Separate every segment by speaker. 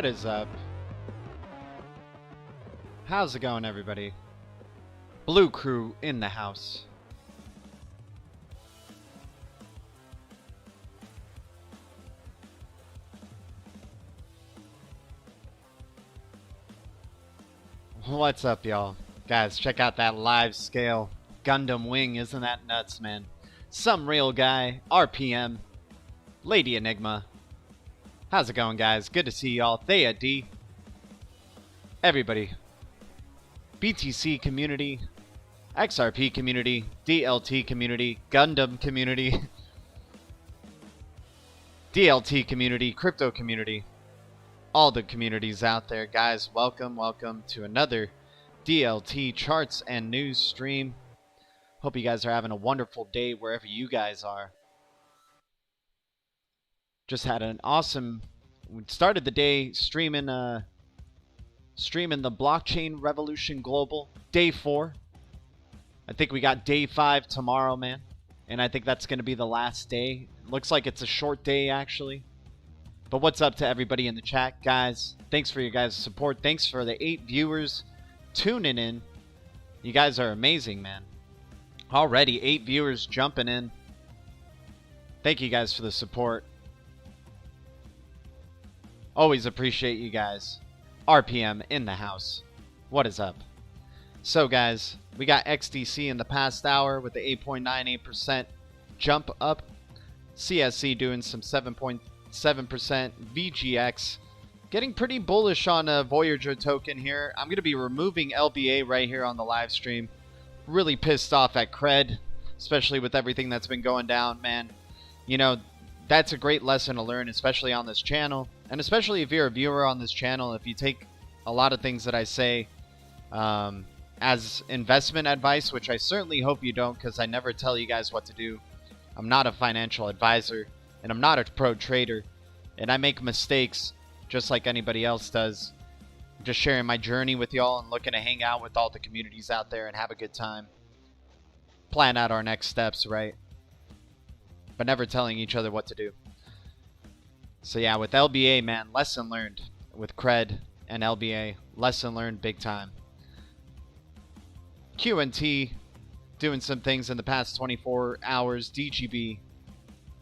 Speaker 1: What is up? How's it going, everybody? Blue Crew in the house. What's up, y'all? Guys, check out that live scale Gundam wing. Isn't that nuts, man? Some real guy, RPM, Lady Enigma. How's it going, guys? Good to see y'all. Thea D. Everybody. BTC community, XRP community, DLT community, Gundam community, DLT community, crypto community. All the communities out there, guys. Welcome to another DLT charts and news stream. Hope you guys are having a wonderful day wherever you guys are. Just had an awesome, we started the day streaming the Blockchain Revolution Global, day 4. I think we got day 5 tomorrow, man. And I think that's going to be the last day. Looks like it's a short day, actually. But what's up to everybody in the chat, guys? Thanks for your guys' support. Thanks for the 8 viewers tuning in. You guys are amazing, man. Already 8 viewers jumping in. Thank you guys for the support. Always appreciate you guys. RPM in the house. What is up? So, guys, we got XDC in the past hour with the 8.98% jump up. CSC doing some 7.7%. VGX getting pretty bullish on a Voyager token here. I'm going to be removing LBA right here on the live stream. Really pissed off at Cred, especially with everything that's been going down, man. You know, that's a great lesson to learn, especially on this channel. And especially if you're a viewer on this channel, if you take a lot of things that I say as investment advice, which I certainly hope you don't, because I never tell you guys what to do. I'm not a financial advisor, and I'm not a pro trader, and I make mistakes just like anybody else does. I'm just sharing my journey with y'all and looking to hang out with all the communities out there and have a good time. Plan out our next steps, right? But never telling each other what to do. So yeah, with LBA, man, lesson learned. With Cred and LBA, lesson learned big time. QNT doing some things in the past 24 hours. DGB,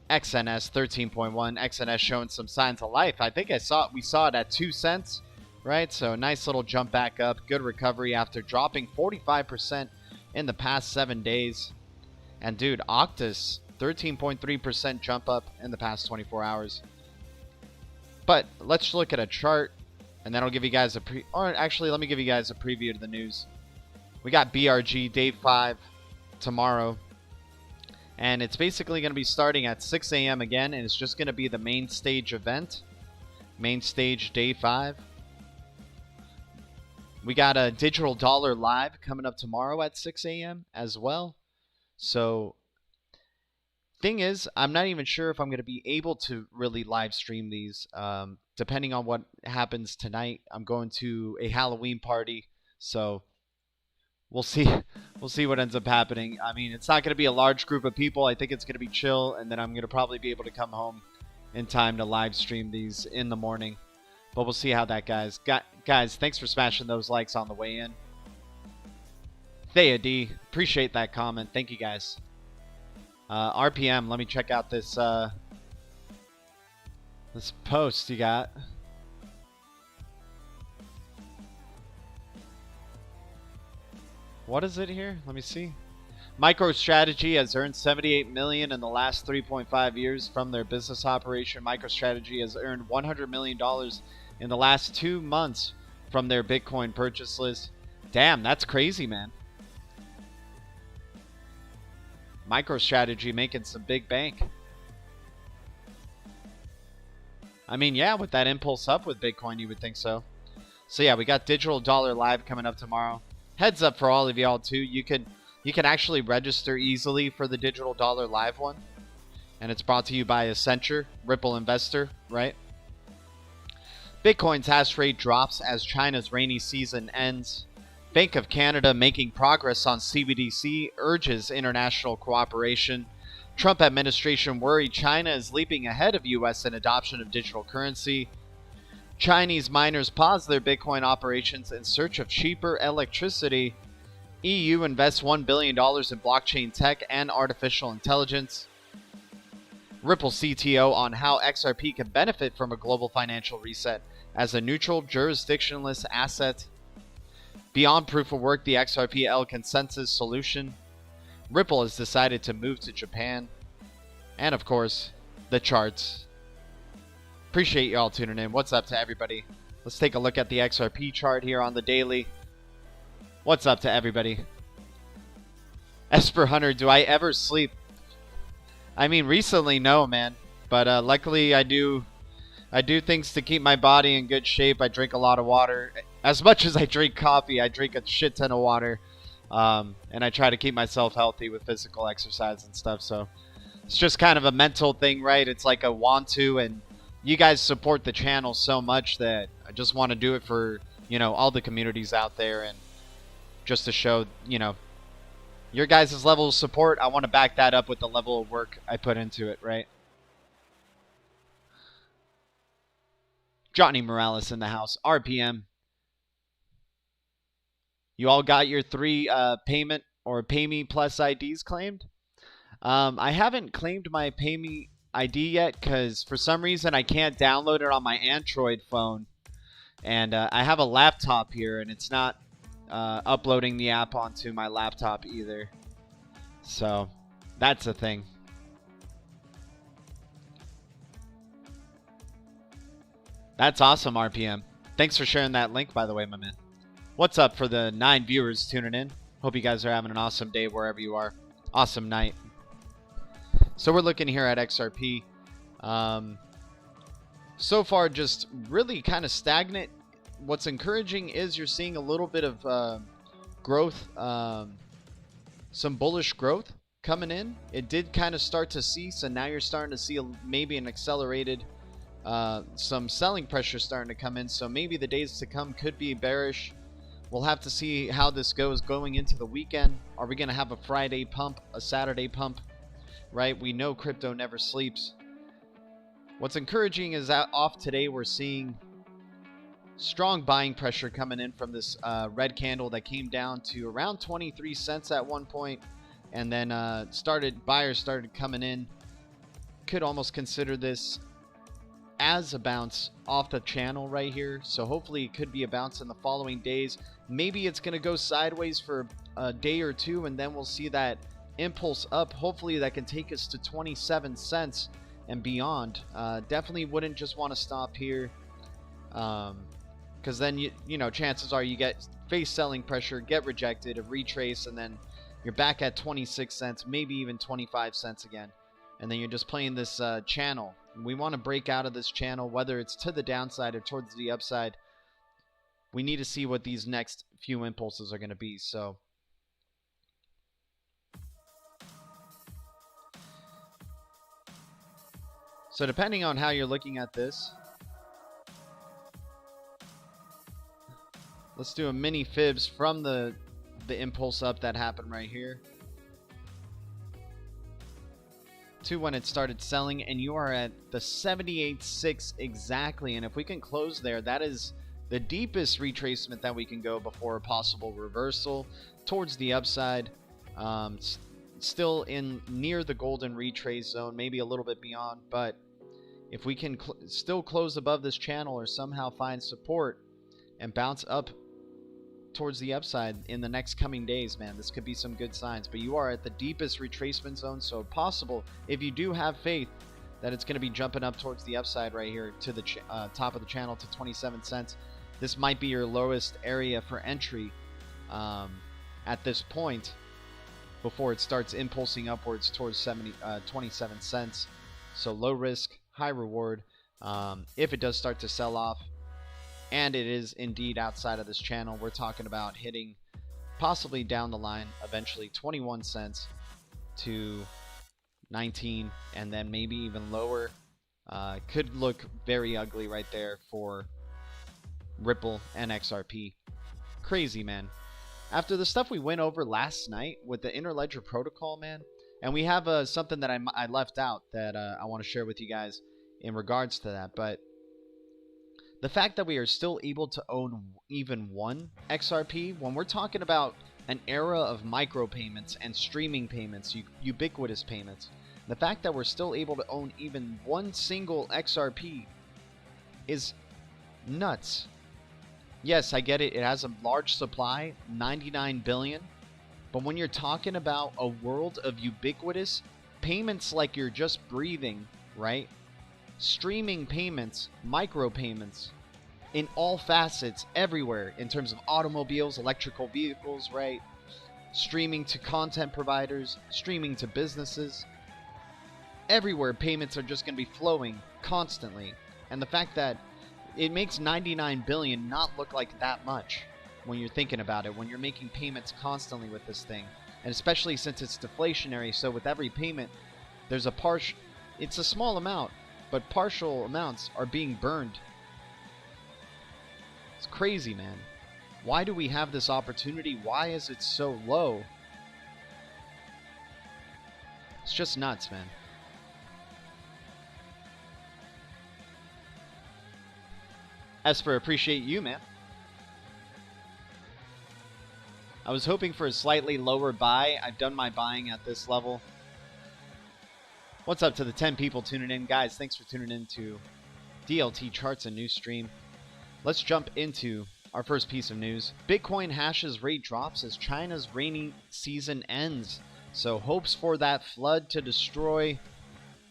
Speaker 1: XNS 13.1. XNS showing some signs of life. I think we saw it at 2 cents, right? So nice little jump back up. Good recovery after dropping 45% in the past 7 days. And dude, Octus 13.3% jump up in the past 24 hours. But let's look at a chart, and then I'll give you guys a or actually, let me give you guys a preview to the news. We got BRG Day 5 tomorrow, and it's basically going to be starting at 6 a.m. again, and it's just going to be the main stage event. Main stage Day 5. We got a digital dollar live coming up tomorrow at 6 a.m. as well. So, thing is, I'm not even sure if I'm going to be able to really live stream these. Depending on what happens tonight, I'm going to a Halloween party, so we'll see. We'll see what ends up happening. I mean, it's not going to be a large group of people. I think it's going to be chill, and then I'm going to probably be able to come home in time to live stream these in the morning. But we'll see how that goes. Guys, thanks for smashing those likes on the way in. Thea D, appreciate that comment. Thank you, guys. RPM, let me check out this this post you got. What is it here? Let me see. MicroStrategy has earned $78 million in the last 3.5 years from their business operation. MicroStrategy has earned $100 million in the last 2 months from their Bitcoin purchase list. Damn, that's crazy, man. MicroStrategy making some big bank. I mean, yeah, with that impulse up with Bitcoin, you would think so. So yeah, we got Digital Dollar Live coming up tomorrow. Heads up for all of y'all too. You can actually register easily for the Digital Dollar Live one, and it's brought to you by Accenture, Ripple Investor, right? Bitcoin's hash rate drops as China's rainy season ends. Bank of Canada making progress on CBDC, urges international cooperation. Trump administration worried China is leaping ahead of U.S. in adoption of digital currency. Chinese miners pause their Bitcoin operations in search of cheaper electricity. EU invests $1 billion in blockchain tech and artificial intelligence. Ripple CTO on how XRP can benefit from a global financial reset as a neutral jurisdictionless asset. Beyond proof of work, the XRPL consensus solution. Ripple has decided to move to Japan. And of course, the charts. Appreciate y'all tuning in. What's up to everybody? Let's take a look at the XRP chart here on the daily. What's up to everybody? Esper Hunter, do I ever sleep? I mean, recently, no, man. But luckily, I do things to keep my body in good shape. I drink a lot of water. As much as I drink coffee, I drink a shit ton of water. And I try to keep myself healthy with physical exercise and stuff. So it's just kind of a mental thing, right? It's like a want to, and you guys support the channel so much that I just want to do it for, all the communities out there, and just to show, your guys' level of support. I want to back that up with the level of work I put into it, right? Johnny Morales in the house. RPM. You all got your 3 payment or Pay Me Plus IDs claimed? I haven't claimed my Pay Me ID yet because for some reason I can't download it on my Android phone. And I have a laptop here, and it's not uploading the app onto my laptop either. So that's a thing. That's awesome, RPM. Thanks for sharing that link, by the way, my man. What's up for the 9 viewers tuning in? Hope you guys are having an awesome day wherever you are. Awesome night. So we're looking here at XRP. So far, just really kind of stagnant. What's encouraging is you're seeing a little bit of growth, some bullish growth coming in. It did kind of start to cease, and now you're starting to see maybe an accelerated, some selling pressure starting to come in. So maybe the days to come could be bearish. We'll have to see how this goes going into the weekend. Are we going to have a Friday pump, a Saturday pump? Right? We know crypto never sleeps. What's encouraging is that off today we're seeing strong buying pressure coming in from this red candle that came down to around 23 cents at one point, and then buyers started coming in. Could almost consider this as a bounce off the channel right here. So hopefully it could be a bounce in the following days. Maybe it's going to go sideways for a day or two, and then we'll see that impulse up. Hopefully that can take us to 27 cents and beyond, definitely wouldn't just want to stop here, because then you know, chances are you get face selling pressure, get rejected, a retrace, and then you're back at 26 cents, maybe even 25 cents again, and then you're just playing this channel. We want to break out of this channel, whether it's to the downside or towards the upside. We need to see what these next few impulses are going to be. So depending on how you're looking at this, let's do a mini fibs from the impulse up that happened right here to when it started selling, and you are at the 78.6 exactly. And if we can close there, that is the deepest retracement that we can go before a possible reversal towards the upside. Still in near the golden retrace zone, maybe a little bit beyond, but if we can still close above this channel or somehow find support and bounce up towards the upside in the next coming days, man, this could be some good signs. But you are at the deepest retracement zone, so possible, if you do have faith, that it's going to be jumping up towards the upside right here to the top of the channel to 27 cents. This might be your lowest area for entry at this point before it starts impulsing upwards towards 27 cents. So low risk, high reward. If it does start to sell off, and it is indeed outside of this channel, we're talking about hitting possibly down the line eventually 21 cents to 19, and then maybe even lower. Could look very ugly right there for Ripple and XRP. Crazy, man. After the stuff we went over last night with the interledger protocol, man, and we have something that I left out that I want to share with you guys in regards to that, but the fact that we are still able to own even one XRP, when we're talking about an era of micropayments and streaming payments, ubiquitous payments, the fact that we're still able to own even one single XRP is nuts. Yes, I get it. It has a large supply, 99 billion. But when you're talking about a world of ubiquitous payments like you're just breathing, right? Streaming payments, micropayments in all facets, everywhere, in terms of automobiles, electrical vehicles, right? Streaming to content providers, streaming to businesses. Everywhere payments are just going to be flowing constantly. And the fact that it makes 99 billion not look like that much when you're thinking about it, when you're making payments constantly with this thing. And especially since it's deflationary, so with every payment, there's a partial, it's a small amount, but partial amounts are being burned. It's crazy, man. Why do we have this opportunity? Why is it so low? It's just nuts, man. Esper, appreciate you, man. I was hoping for a slightly lower buy. I've done my buying at this level. What's up to the 10 people tuning in? Guys, thanks for tuning in to DLT Charts and News Stream. Let's jump into our first piece of news. Bitcoin hashes rate drops as China's rainy season ends. So hopes for that flood to destroy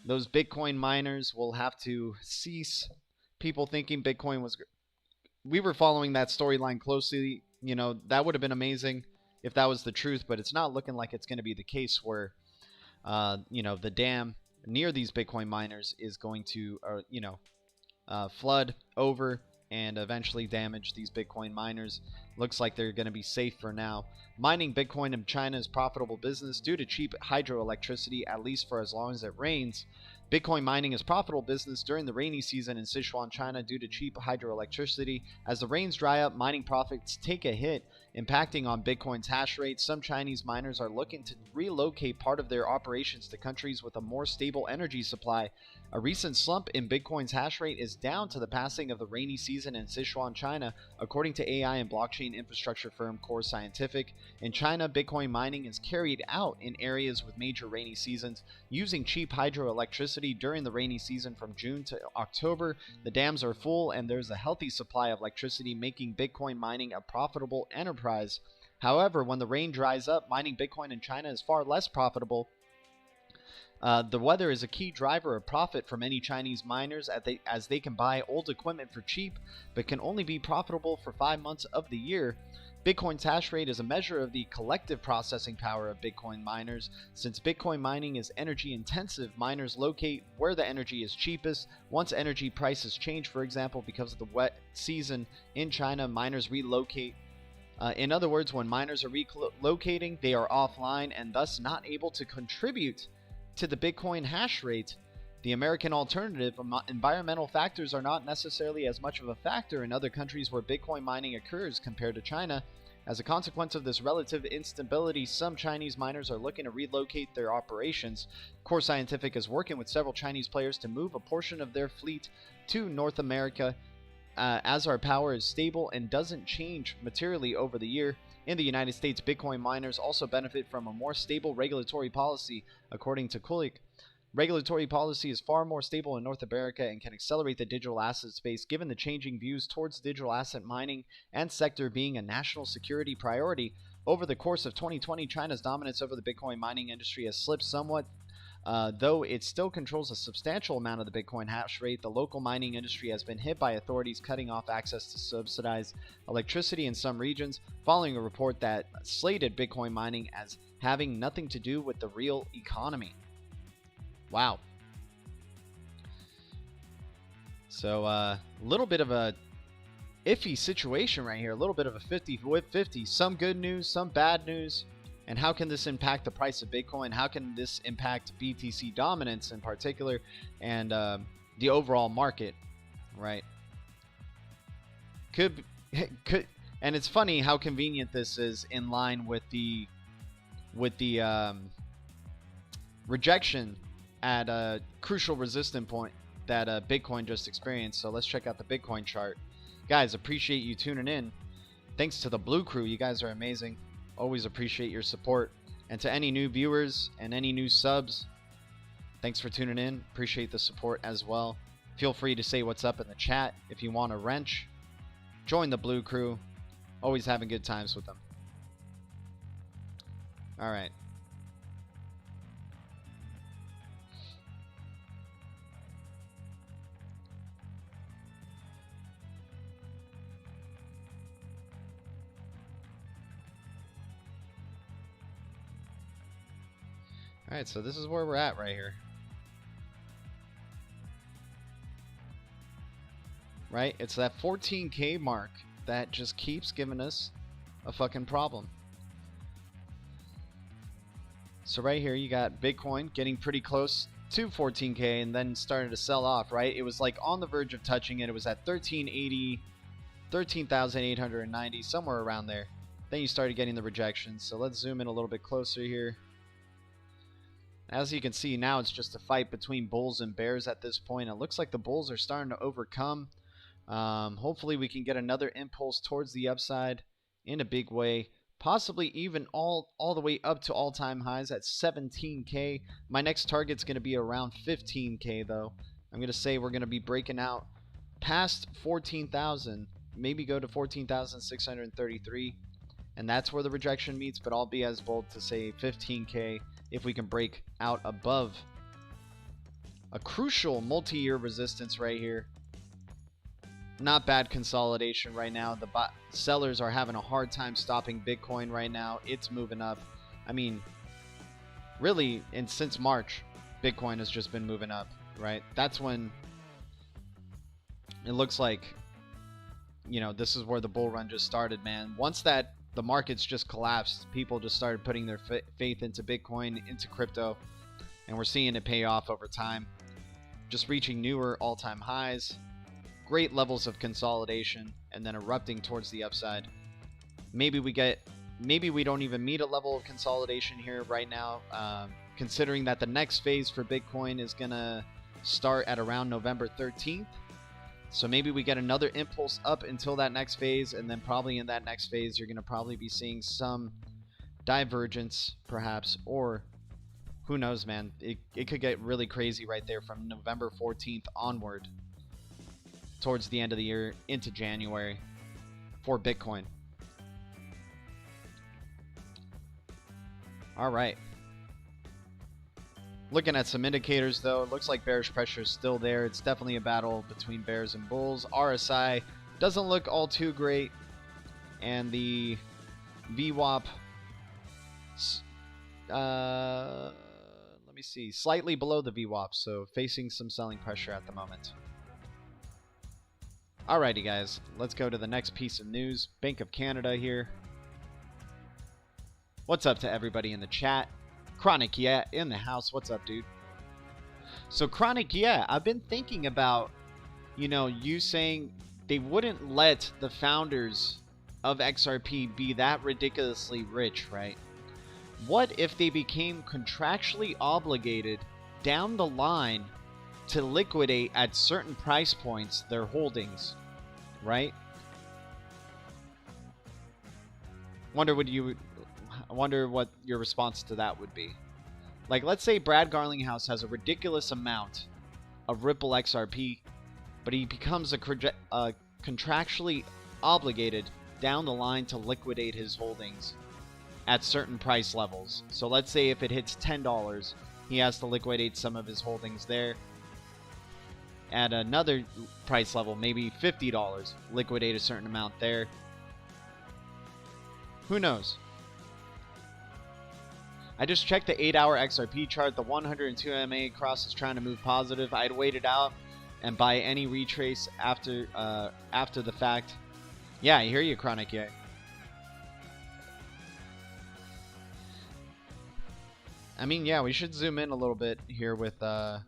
Speaker 1: those Bitcoin miners will have to cease. People thinking Bitcoin was... We were following that storyline closely. You know, that would have been amazing if that was the truth, but it's not looking like it's going to be the case where, you know, the dam near these Bitcoin miners is going to, flood over and eventually damage these Bitcoin miners. Looks like they're going to be safe for now. Mining Bitcoin in China is profitable business due to cheap hydroelectricity, at least for as long as it rains. Bitcoin mining is profitable business during the rainy season in Sichuan, China due to cheap hydroelectricity. As the rains dry up, mining profits take a hit, impacting on Bitcoin's hash rate. Some Chinese miners are looking to relocate part of their operations to countries with a more stable energy supply. A recent slump in Bitcoin's hash rate is down to the passing of the rainy season in Sichuan, China, according to AI and blockchain infrastructure firm Core Scientific. In China, Bitcoin mining is carried out in areas with major rainy seasons, using cheap hydroelectricity during the rainy season from June to October. The dams are full and there's a healthy supply of electricity, making Bitcoin mining a profitable enterprise. However, when the rain dries up, mining Bitcoin in China is far less profitable The weather is a key driver of profit for many Chinese miners as they can buy old equipment for cheap, but can only be profitable for 5 months of the year. Bitcoin's hash rate is a measure of the collective processing power of Bitcoin miners. Since Bitcoin mining is energy intensive, miners locate where the energy is cheapest. Once energy prices change, for example, because of the wet season in China, miners relocate. In other words, when miners are relocating, they are offline and thus not able to contribute to the Bitcoin hash rate. The American alternative, environmental factors are not necessarily as much of a factor in other countries where Bitcoin mining occurs compared to China. As a consequence of this relative instability, some Chinese miners are looking to relocate their operations. Core Scientific is working with several Chinese players to move a portion of their fleet to North America, as our power is stable and doesn't change materially over the year. In the United States, Bitcoin miners also benefit from a more stable regulatory policy, according to Kulik. Regulatory policy is far more stable in North America and can accelerate the digital asset space given the changing views towards digital asset mining and sector being a national security priority. Over the course of 2020, China's dominance over the Bitcoin mining industry has slipped somewhat. Though it still controls a substantial amount of the Bitcoin hash rate, the local mining industry has been hit by authorities cutting off access to subsidized electricity in some regions, following a report that slated Bitcoin mining as having nothing to do with the real economy. Wow. So, a little bit of a iffy situation right here. A little bit of a 50-50. Some good news, some bad news. And how can this impact the price of Bitcoin? How can this impact BTC dominance in particular and the overall market, right? Could, and it's funny how convenient this is in line with the rejection at a crucial resistance point that Bitcoin just experienced. So let's check out the Bitcoin chart. Guys, appreciate you tuning in. Thanks to the Blue Crew. You guys are amazing. Always appreciate your support. And to any new viewers and any new subs, thanks for tuning in. Appreciate the support as well. Feel free to say what's up in the chat. If you want a wrench, join the Blue Crew. Always having good times with them. All right. Alright, so this is where we're at right here. Right? It's that 14K mark that just keeps giving us a fucking problem. So right here you got Bitcoin getting pretty close to 14K and then started to sell off, right? It was like on the verge of touching it. It was at 1380, 13,890, somewhere around there. Then you started getting the rejections. So let's zoom in a little bit closer here. As you can see, now it's just a fight between bulls and bears at this point. It looks like the bulls are starting to overcome. Hopefully we can get another impulse towards the upside in a big way. Possibly even all the way up to all-time highs at 17K. My next target's going to be around 15K though. I'm going to say we're going to be breaking out past 14,000. Maybe go to 14,633. And that's where the rejection meets, but I'll be as bold to say 15K if we can break out above a crucial multi-year resistance right here. Not bad consolidation right now. The sellers are having a hard time stopping Bitcoin right now. It's moving up. I mean, really, since March, Bitcoin has just been moving up, right? That's when it looks like, you know, this is where the bull run just started, man. Once that the markets just collapsed, people just started putting their faith into Bitcoin, into crypto, and we're seeing it pay off over time. Just reaching newer all-time highs, great levels of consolidation, and then erupting towards the upside. Maybe we don't even meet a level of consolidation here right now, considering that the next phase for Bitcoin is gonna start at around November 13th. So maybe we get another impulse up until that next phase, and then probably in that next phase you're going to probably be seeing some divergence perhaps, or who knows, man. It could get really crazy right there from November 14th onward towards the end of the year into January for Bitcoin. All right. Looking at some indicators, though, it looks like bearish pressure is still there. It's definitely a battle between bears and bulls. RSI doesn't look all too great, and the VWAP, let me see, slightly below the VWAP, so facing some selling pressure at the moment. Alrighty, guys, let's go to the next piece of news. Bank of Canada here. What's up to everybody in the chat? Chronic, yeah, in the house. What's up, dude? So, Chronic, yeah, I've been thinking about, you saying they wouldn't let the founders of XRP be that ridiculously rich, right? What if they became contractually obligated down the line to liquidate at certain price points their holdings, right? I wonder what your response to that would be. Like, let's say Brad Garlinghouse has a ridiculous amount of Ripple XRP, but he becomes contractually obligated down the line to liquidate his holdings at certain price levels. So let's say if it hits $10, he has to liquidate some of his holdings there. At another price level, maybe $50, liquidate a certain amount there. Who knows? I just checked the 8-hour XRP chart. The 102 MA cross is trying to move positive. I'd wait it out and buy any retrace after the fact. Yeah, I hear you, Chronic. Yeah. I mean, yeah, we should zoom in a little bit here with oh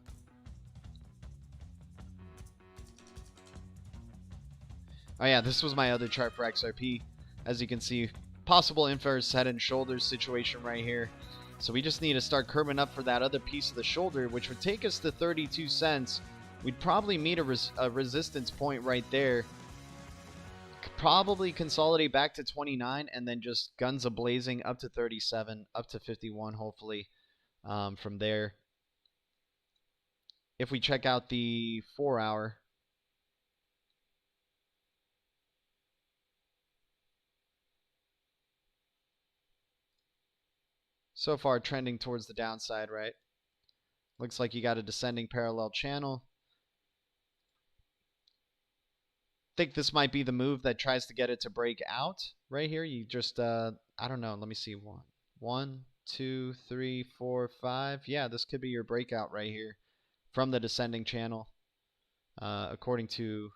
Speaker 1: yeah, this was my other chart for XRP. As you can see, possible inverse head and shoulders situation right here. So we just need to start curving up for that other piece of the shoulder, which would take us to 32 cents. We'd probably meet a resistance point right there. Probably consolidate back to 29 and then just guns a-blazing up to 37, up to 51 hopefully from there. If we check out the 4-hour, so far trending towards the downside, right? Looks like you got a descending parallel channel. Think this might be the move that tries to get it to break out right here. You just I don't know, let me see. 1 2 3 4 5. Yeah, this could be your breakout right here from the descending channel, according to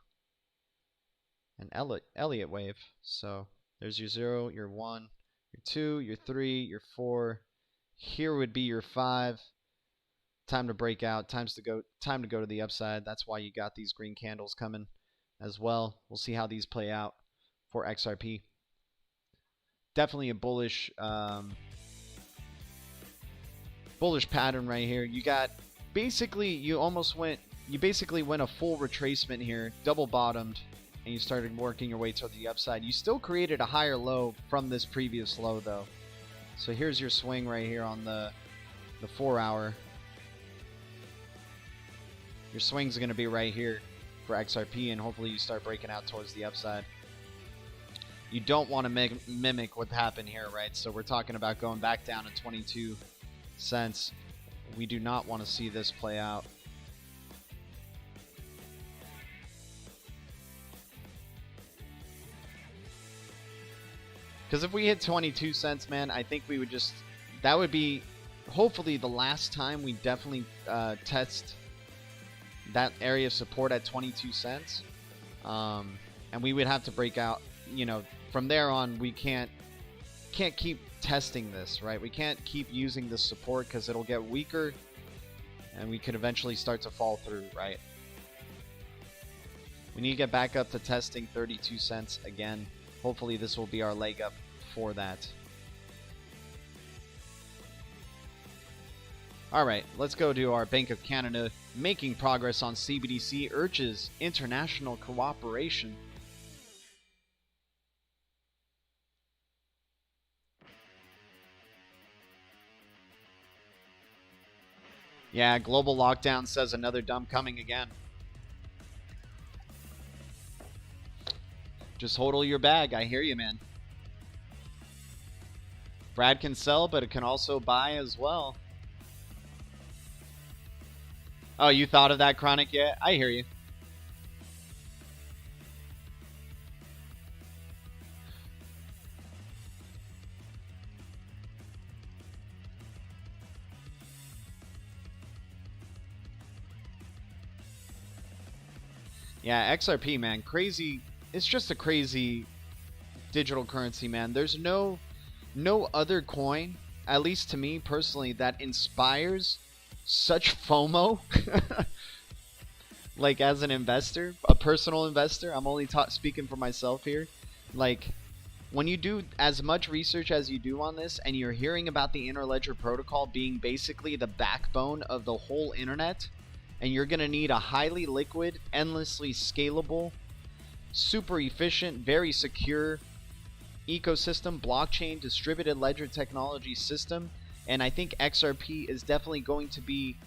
Speaker 1: an Elliott wave. So there's your 0, your 1, your 2, your 3, your 4. Here would be your 5. Time to break out. Time to go to the upside. That's why you got these green candles coming as well. We'll see how these play out for XRP. Definitely a bullish pattern right here. You got basically you basically went a full retracement here, double bottomed, and you started working your way toward the upside. You still created a higher low from this previous low though. So here's your swing right here on the 4-hour. Your swing's going to be right here for XRP, and hopefully you start breaking out towards the upside. You don't want to mimic what happened here, right? So we're talking about going back down to 22 cents. We do not want to see this play out. Because if we hit 22 cents, man, I think we would just... That would be hopefully the last time we definitely test that area of support at 22 cents. And we would have to break out, from there on we can't keep testing this, right? We can't keep using this support because it'll get weaker and we could eventually start to fall through, right? We need to get back up to testing 32 cents again. Hopefully this will be our leg up for that. Alright, let's go to our Bank of Canada. Making progress on CBDC, urges international cooperation. Yeah, global lockdown says another dump coming again. Just hodl your bag. I hear you, man. Brad can sell, but it can also buy as well. Oh, you thought of that, Chronic? Yeah, I hear you. Yeah, XRP, man, crazy. It's just a crazy digital currency, man. There's no other coin, at least to me personally, that inspires such FOMO. Like as an investor, a personal investor, I'm only speaking for myself here. Like when you do as much research as you do on this, and you're hearing about the Interledger protocol being basically the backbone of the whole internet, and you're going to need a highly liquid, endlessly scalable, super efficient, very secure ecosystem, blockchain, distributed ledger technology system, and I think XRP is definitely going to be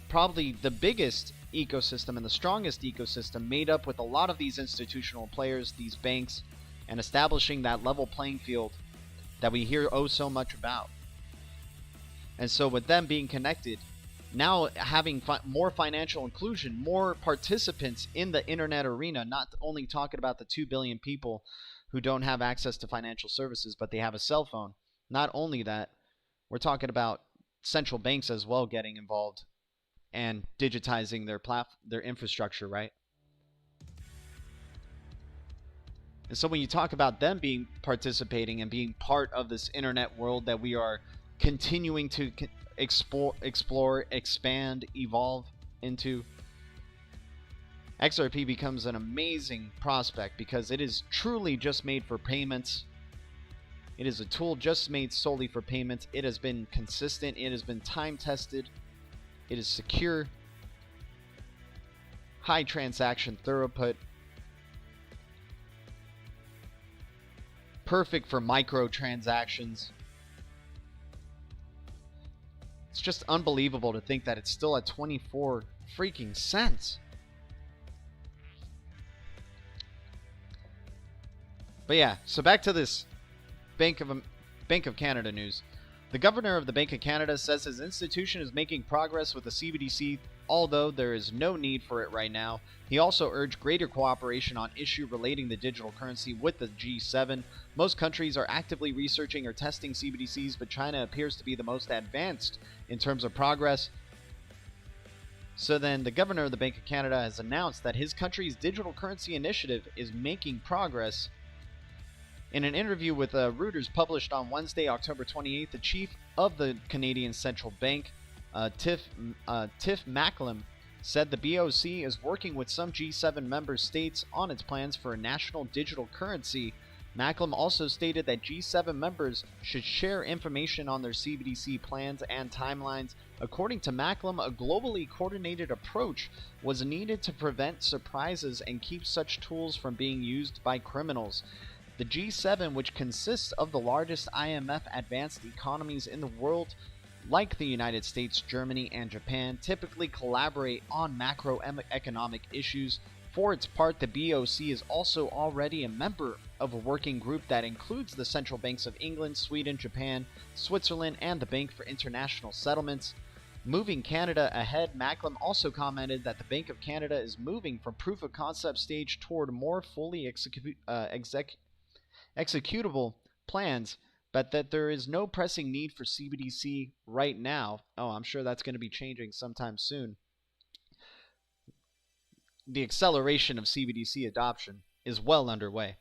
Speaker 1: probably the biggest ecosystem and the strongest ecosystem, made up with a lot of these institutional players, these banks, and establishing that level playing field that we hear oh so much about. And so with them being connected, now having more financial inclusion, more participants in the internet arena, not only talking about the 2 billion people who don't have access to financial services, but they have a cell phone. Not only that, we're talking about central banks as well getting involved and digitizing their infrastructure, right? And so when you talk about them being participating and being part of this internet world that we are continuing to explore, expand, evolve into, XRP becomes an amazing prospect because it is truly just made for payments. It is a tool just made solely for payments. It has been consistent. It has been time tested. It is secure. High transaction throughput. Perfect for microtransactions. It's just unbelievable to think that it's still at 24 freaking cents. But yeah, so back to this Bank of Canada news. The governor of the Bank of Canada says his institution is making progress with the CBDC, although there is no need for it right now. He also urged greater cooperation on issues relating to digital currency with the G7. Most countries are actively researching or testing CBDCs, but China appears to be the most advanced in terms of progress. So then the governor of the Bank of Canada has announced that his country's digital currency initiative is making progress. In an interview with Reuters published on Wednesday, October 28th, the chief of the Canadian Central Bank, Tiff Macklem, said the BOC is working with some G7 member states on its plans for a national digital currency. Macklem also stated that G7 members should share information on their CBDC plans and timelines. According to Macklem, a globally coordinated approach was needed to prevent surprises and keep such tools from being used by criminals. The G7, which consists of the largest IMF advanced economies in the world, like the United States, Germany, and Japan, typically collaborate on macroeconomic issues. For its part, the BOC is also already a member of a working group that includes the central banks of England, Sweden, Japan, Switzerland, and the Bank for International Settlements. Moving Canada ahead, Macklem also commented that the Bank of Canada is moving from proof-of-concept stage toward more fully executable plans, but that there is no pressing need for CBDC right now. Oh, I'm sure that's going to be changing sometime soon. The acceleration of CBDC adoption is well underway.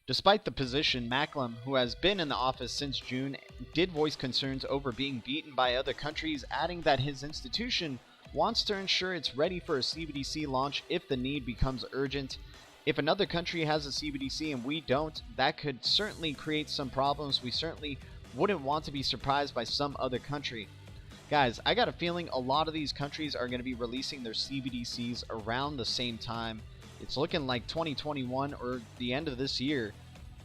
Speaker 1: Despite the position, Macklem, who has been in the office since June, did voice concerns over being beaten by other countries, adding that his institution wants to ensure it's ready for a CBDC launch if the need becomes urgent. If another country has a CBDC and we don't, that could certainly create some problems. We certainly wouldn't want to be surprised by some other country. Guys, I got a feeling a lot of these countries are going to be releasing their CBDCs around the same time. It's looking like 2021 or the end of this year,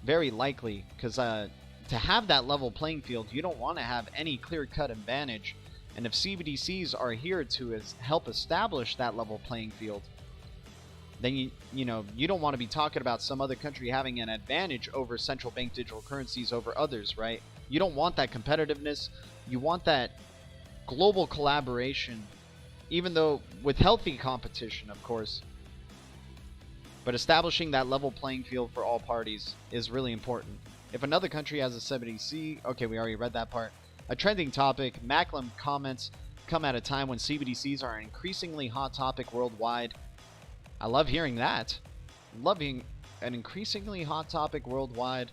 Speaker 1: very likely, because to have that level playing field, you don't want to have any clear-cut advantage. And if CBDCs are here to help establish that level playing field, then you don't want to be talking about some other country having an advantage over central bank digital currencies over others, right? You don't want that competitiveness. You want that global collaboration even though with healthy competition, of course. But establishing that level playing field for all parties is really important. If another country has a CBDC, okay, we already read that part. A trending topic, Macklem comments come at a time when CBDCs are an increasingly hot topic worldwide. I love hearing that. Loving an increasingly hot topic worldwide.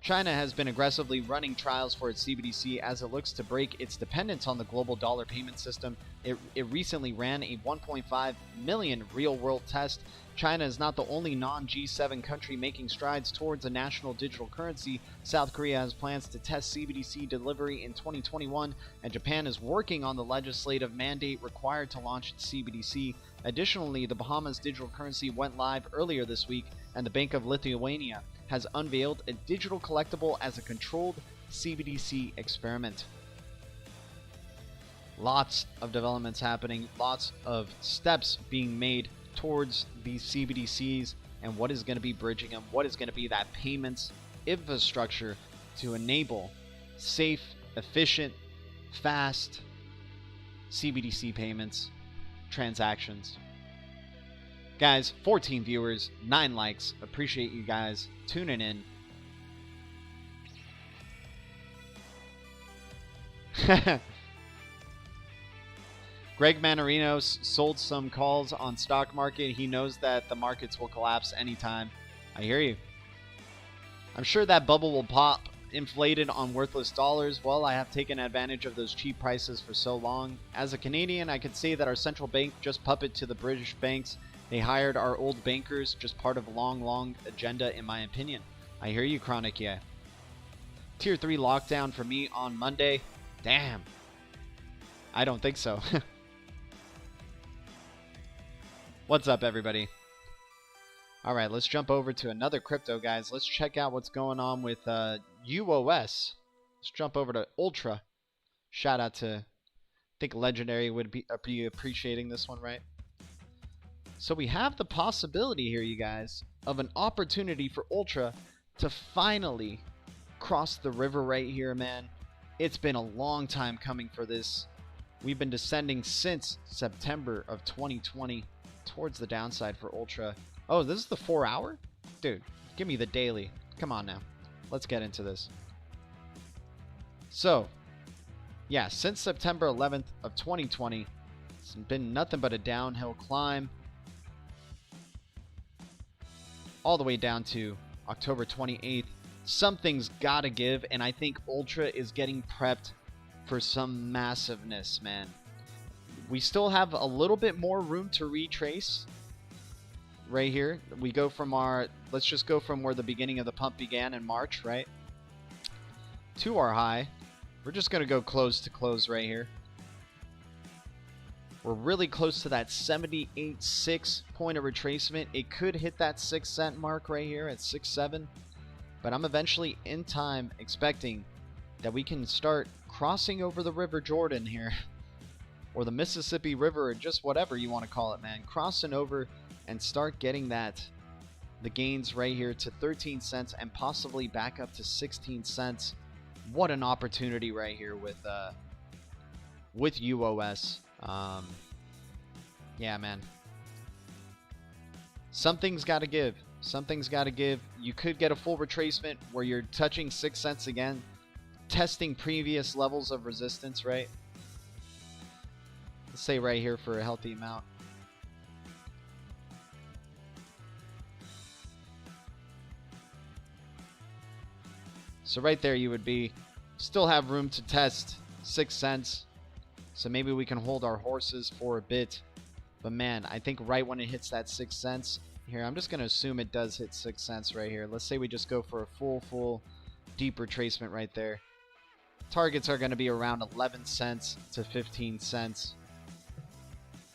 Speaker 1: China has been aggressively running trials for its CBDC as it looks to break its dependence on the global dollar payment system. It recently ran a 1.5 million real-world test. China is not the only non-G7 country making strides towards a national digital currency. South Korea has plans to test CBDC delivery in 2021, and Japan is working on the legislative mandate required to launch its CBDC. Additionally, the Bahamas digital currency went live earlier this week, and the Bank of Lithuania has unveiled a digital collectible as a controlled CBDC experiment. Lots of developments happening, lots of steps being made towards these CBDCs and what is going to be bridging them, what is going to be that payments infrastructure to enable safe, efficient, fast CBDC payments, transactions. Guys, 14 viewers, 9 likes. Appreciate you guys tuning in. Greg Manarino sold some calls on stock market. He knows that the markets will collapse anytime. I hear you. I'm sure that bubble will pop, inflated on worthless dollars. Well, I have taken advantage of those cheap prices for so long. As a Canadian, I could say that our central bank just puppet to the British banks. They hired our old bankers, just part of a long agenda, in my opinion. I hear you, Chronic, yeah. Tier 3 lockdown for me on Monday. Damn. I don't think so. What's up, everybody? Alright, let's jump over to another crypto, guys. Let's check out what's going on with UOS. Let's jump over to Ultra. Shout out to, I think Legendary would be appreciating this one, right? So we have the possibility here, you guys, of an opportunity for Ultra to finally cross the river right here, man. It's been a long time coming for this. We've been descending since September of 2020 towards the downside for Ultra. Oh, this is the 4 hour? Dude, give me the daily. Come on now. Let's get into this. So, yeah, since September 11th of 2020, it's been nothing but a downhill climb. All the way down to October 28th. Something's gotta give, and I think Ultra is getting prepped for some massiveness, man. We still have a little bit more room to retrace right here. We go from our, let's just go from where the beginning of the pump began in March, right? To our high. We're just gonna go close to close right here. We're really close to that 78.6 point of retracement. It could hit that 6 cent mark right here at 6.7. But I'm eventually in time expecting that we can start crossing over the River Jordan here. Or the Mississippi River, or just whatever you want to call it, man. Crossing over and start getting the gains right here to 13 cents and possibly back up to 16 cents. What an opportunity right here with UOS. Yeah, man. Something's got to give. Something's got to give. You could get a full retracement where you're touching 6 cents again, testing previous levels of resistance, right? Let's say right here for a healthy amount. So right there you would be, still have room to test 6 cents. So maybe we can hold our horses for a bit. But man, I think right when it hits that 6 cents, here, I'm just going to assume it does hit 6 cents right here. Let's say we just go for a full deep retracement right there. Targets are going to be around 11 cents to 15 cents.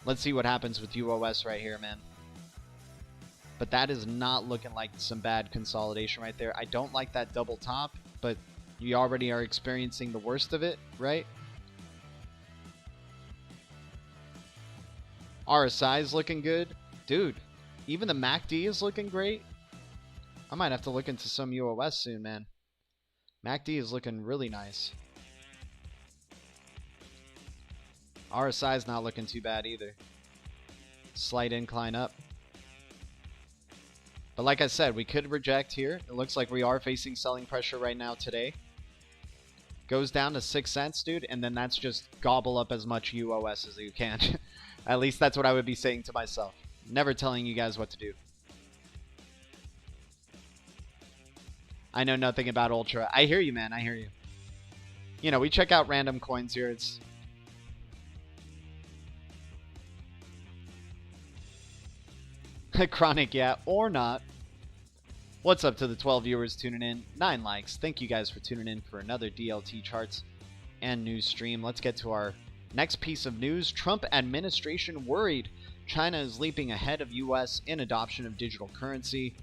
Speaker 1: Let's see what happens with UOS right here, man. But that is not looking like some bad consolidation right there. I don't like that double top, but you already are experiencing the worst of it, right? RSI is looking good. Dude, even the MACD is looking great. I might have to look into some UOS soon, man. MACD is looking really nice. RSI is not looking too bad either. Slight incline up. But like I said, we could reject here. It looks like we are facing selling pressure right now today. Goes down to 6 cents, dude, and then that's just gobble up as much UOS as you can. At least that's what I would be saying to myself. Never telling you guys what to do. I know nothing about Ultra. I hear you, man. I hear you. You know, we check out random coins here. It's... Chronic, yeah, or not. What's up to the 12 viewers tuning in? 9 likes. Thank you guys for tuning in for another DLT charts and news stream. Let's get to our next piece of news. Trump administration worried China is leaping ahead of U.S. in adoption of digital currency.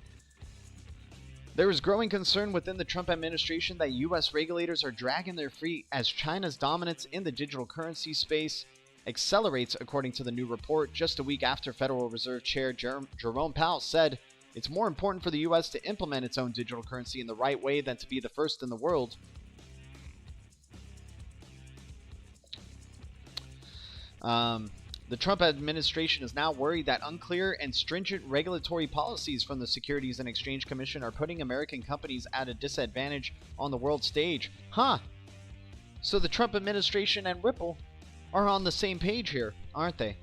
Speaker 1: There is growing concern within the Trump administration that U.S. regulators are dragging their feet as China's dominance in the digital currency space accelerates, according to the new report, just a week after Federal Reserve Chair Jerome Powell said it's more important for the U.S. to implement its own digital currency in the right way than to be the first in the world. The Trump administration is now worried that unclear and stringent regulatory policies from the Securities and Exchange Commission are putting American companies at a disadvantage on the world stage. Huh. So the Trump administration and Ripple are on the same page here, aren't they?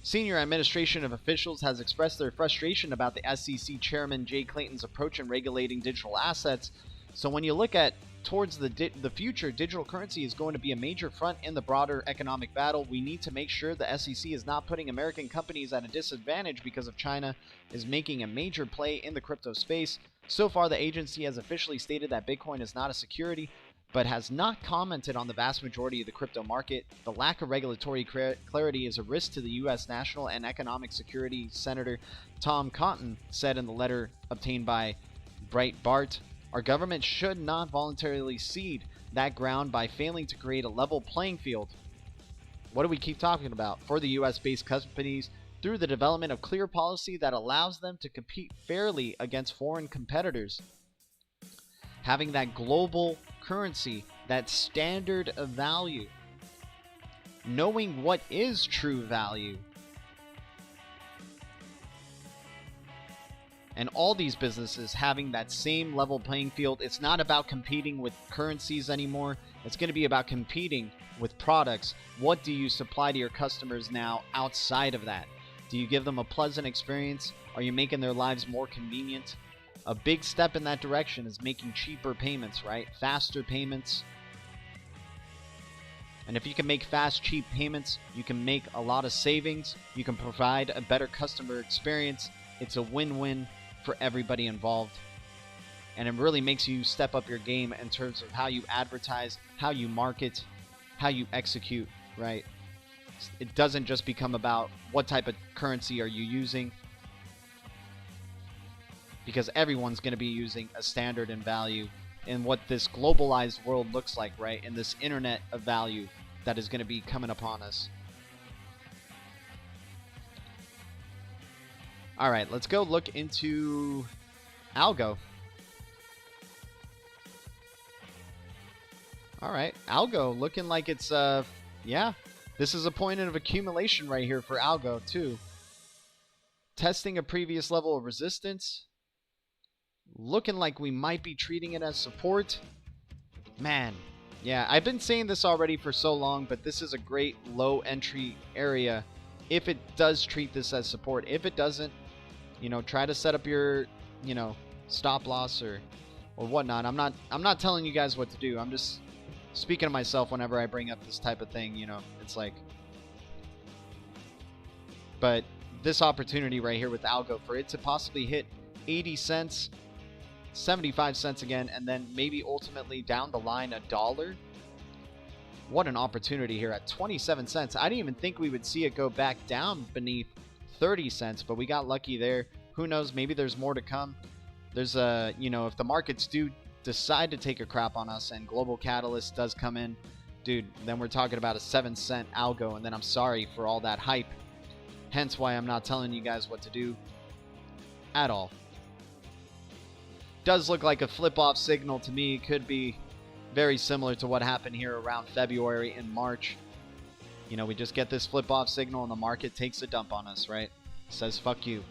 Speaker 1: Senior administration of officials has expressed their frustration about the SEC Chairman Jay Clayton's approach in regulating digital assets. So when you look at towards the future, digital currency is going to be a major front in the broader economic battle. We need to make sure the SEC is not putting American companies at a disadvantage because of China is making a major play in the crypto space. So far, the agency has officially stated that Bitcoin is not a security, but has not commented on the vast majority of the crypto market. The lack of regulatory clarity is a risk to the U.S. National and Economic Security Senator Tom Cotton said in the letter obtained by Breitbart. Our government should not voluntarily cede that ground by failing to create a level playing field. What do we keep talking about? For the U.S.-based companies through the development of clear policy that allows them to compete fairly against foreign competitors. Having that global currency, that standard of value. Knowing what is true value. And all these businesses having that same level playing field. It's not about competing with currencies anymore. It's going to be about competing with products. What do you supply to your customers now outside of that? Do you give them a pleasant experience? Are you making their lives more convenient? A big step in that direction is making cheaper payments, right? Faster payments. And if you can make fast, cheap payments, you can make a lot of savings. You can provide a better customer experience. It's a win-win for everybody involved. And it really makes you step up your game in terms of how you advertise, how you market, how you execute, right? It doesn't just become about what type of currency are you using, because everyone's going to be using a standard in value in what this globalized world looks like, right? In this internet of value that is going to be coming upon us. All right, let's go look into Algo. All right, Algo looking like it's, yeah, this is a point of accumulation right here for Algo too. Testing a previous level of resistance. Looking like we might be treating it as support. Man, yeah, I've been saying this already for so long, but this is a great low entry area if it does treat this as support. If it doesn't, you know, try to set up your, you know, stop loss or whatnot. I'm not telling you guys what to do. I'm just speaking to myself whenever I bring up this type of thing, you know. It's like, but this opportunity right here with Algo for it to possibly hit 80 cents, 75 cents again, and then maybe ultimately down the line $1. What an opportunity here at 27 cents. I didn't even think we would see it go back down beneath 30 cents, but we got lucky there. Who knows? Maybe there's more to come. There's a, you know, if the markets do decide to take a crap on us and global catalyst does come in, dude, then we're talking about a 7-cent Algo, and then I'm sorry for all that hype. Hence why I'm not telling you guys what to do at all. Does look like a flip-off signal to me. Could be very similar to what happened here around February and March. You know, we just get this flip off signal and the market takes a dump on us, right? Says fuck you.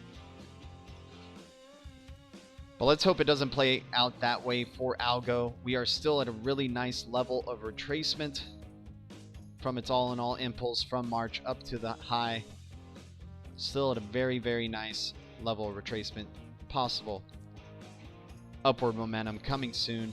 Speaker 1: But let's hope it doesn't play out that way for algo. We are still at a really nice level of retracement from its all-in-all impulse from March up to the high. Still at a very, very nice level of retracement. Possible upward momentum coming soon.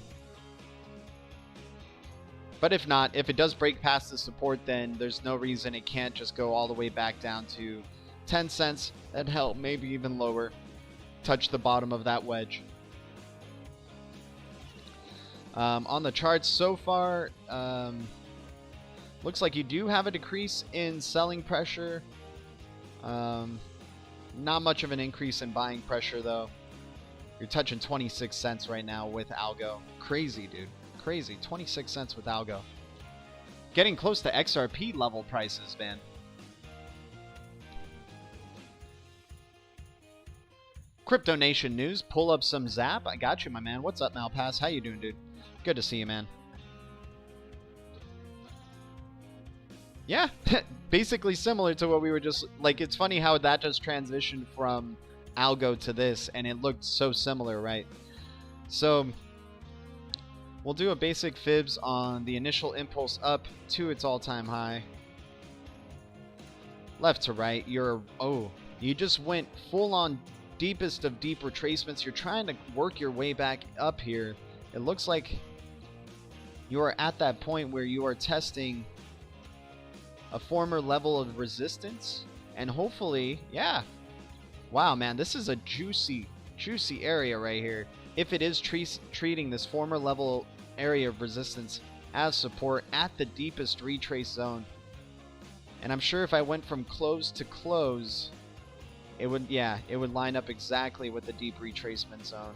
Speaker 1: But if not, if it does break past the support, then there's no reason it can't just go all the way back down to 10 cents. And hell, maybe even lower. Touch the bottom of that wedge. On the charts so far, looks like you do have a decrease in selling pressure. Not much of an increase in buying pressure, though. You're touching 26 cents right now with algo. Crazy, dude. Crazy. 26 cents with algo. Getting close to XRP level prices, man. Crypto Nation news. Pull up some Zap. I got you, my man. What's up, Malpass? How you doing, dude? Good to see you, man. Yeah, basically similar to what we were just... Like, it's funny how that just transitioned from algo to this, and it looked so similar, right? So, we'll do a basic fibs on the initial impulse up to its all-time high. Left to right, you just went full-on deepest of deep retracements. You're trying to work your way back up here. It looks like you are at that point where you are testing a former level of resistance, and hopefully, yeah. Wow, man, this is a juicy area right here. If it is treating this former level area of resistance as support at the deepest retrace zone. And I'm sure if I went from close to close, it would line up exactly with the deep retracement zone.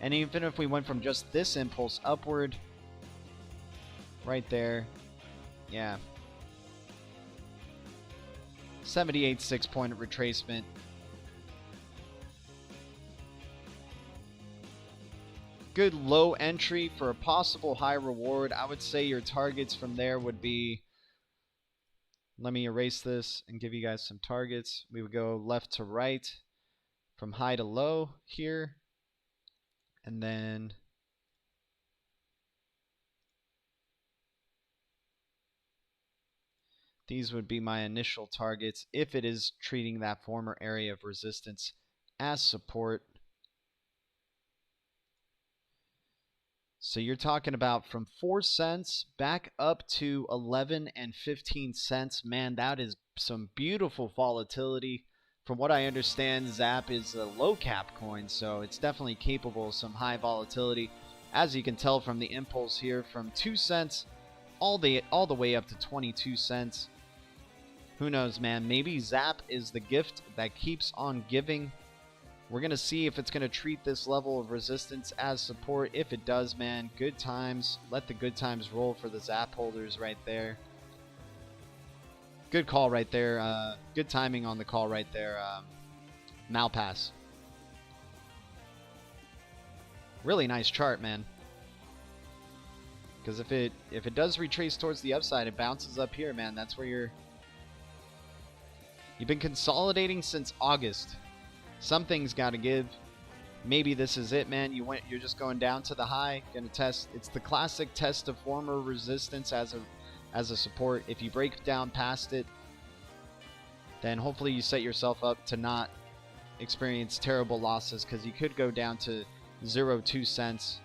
Speaker 1: And even if we went from just this impulse upward, right there, yeah. 78 6-point retracement. Good low entry for a possible high reward. I would say your targets from there would be... Let me erase this and give you guys some targets. We would go left to right from high to low here. And then these would be my initial targets if it is treating that former area of resistance as support. So you're talking about from 4 cents back up to 11 and 15 cents. Man, that is some beautiful volatility. From what I understand, Zap is a low cap coin, so it's definitely capable of some high volatility. As you can tell from the impulse here, from 2 cents all the way up to 22 cents. Who knows, man? Maybe Zap is the gift that keeps on giving. We're going to see if it's going to treat this level of resistance as support. If it does, man, good times. Let the good times roll for the Zap holders right there. Good call right there. Good timing on the call right there. Malpass. Really nice chart, man. Because if it does retrace towards the upside, it bounces up here, man. That's where you've been consolidating since August. Something's got to give. Maybe this is it, man. You're just going down to the high, gonna test. It's the classic test of former resistance as a support. If you break down past it, then hopefully you set yourself up to not experience terrible losses, because you could go down to 0.2 cents,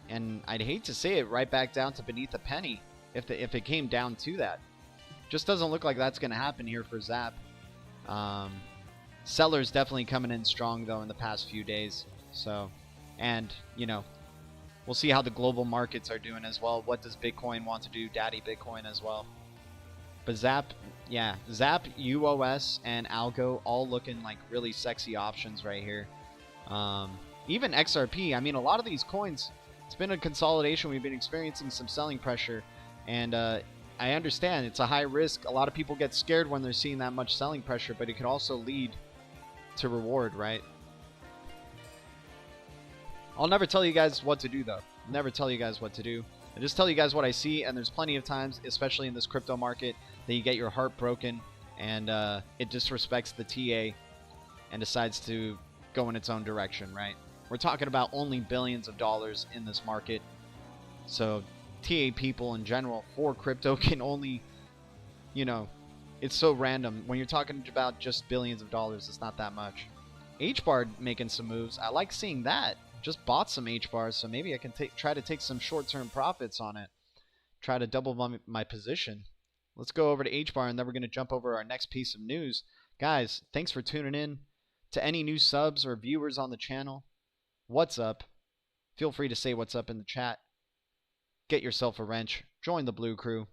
Speaker 1: and I'd hate to say it, right back down to beneath a penny if it came down to that. Just doesn't look like that's gonna happen here for Zap. Sellers definitely coming in strong, though, in the past few days. So, and, you know, we'll see how the global markets are doing as well. What does Bitcoin want to do? Daddy Bitcoin as well. But Zap, yeah, Zap, UOS, and Algo all looking like really sexy options right here. Even XRP, I mean, a lot of these coins, it's been a consolidation. We've been experiencing some selling pressure. And I understand it's a high risk. A lot of people get scared when they're seeing that much selling pressure, but it could also lead to reward, right? I'll never tell you guys what to do, though. Never tell you guys what to do. I just tell you guys what I see, and there's plenty of times, especially in this crypto market, that you get your heart broken and it disrespects the TA and decides to go in its own direction, right? We're talking about only billions of dollars in this market. So TA people in general for crypto can only, you know, it's so random. When you're talking about just billions of dollars, it's not that much. H-bar making some moves. I like seeing that. Just bought some H-bars, so maybe I can try to take some short-term profits on it. Try to double my position. Let's go over to H-bar, and then we're going to jump over our next piece of news. Guys, thanks for tuning in. To any new subs or viewers on the channel, what's up? Feel free to say what's up in the chat. Get yourself a wrench. Join the Blue Crew.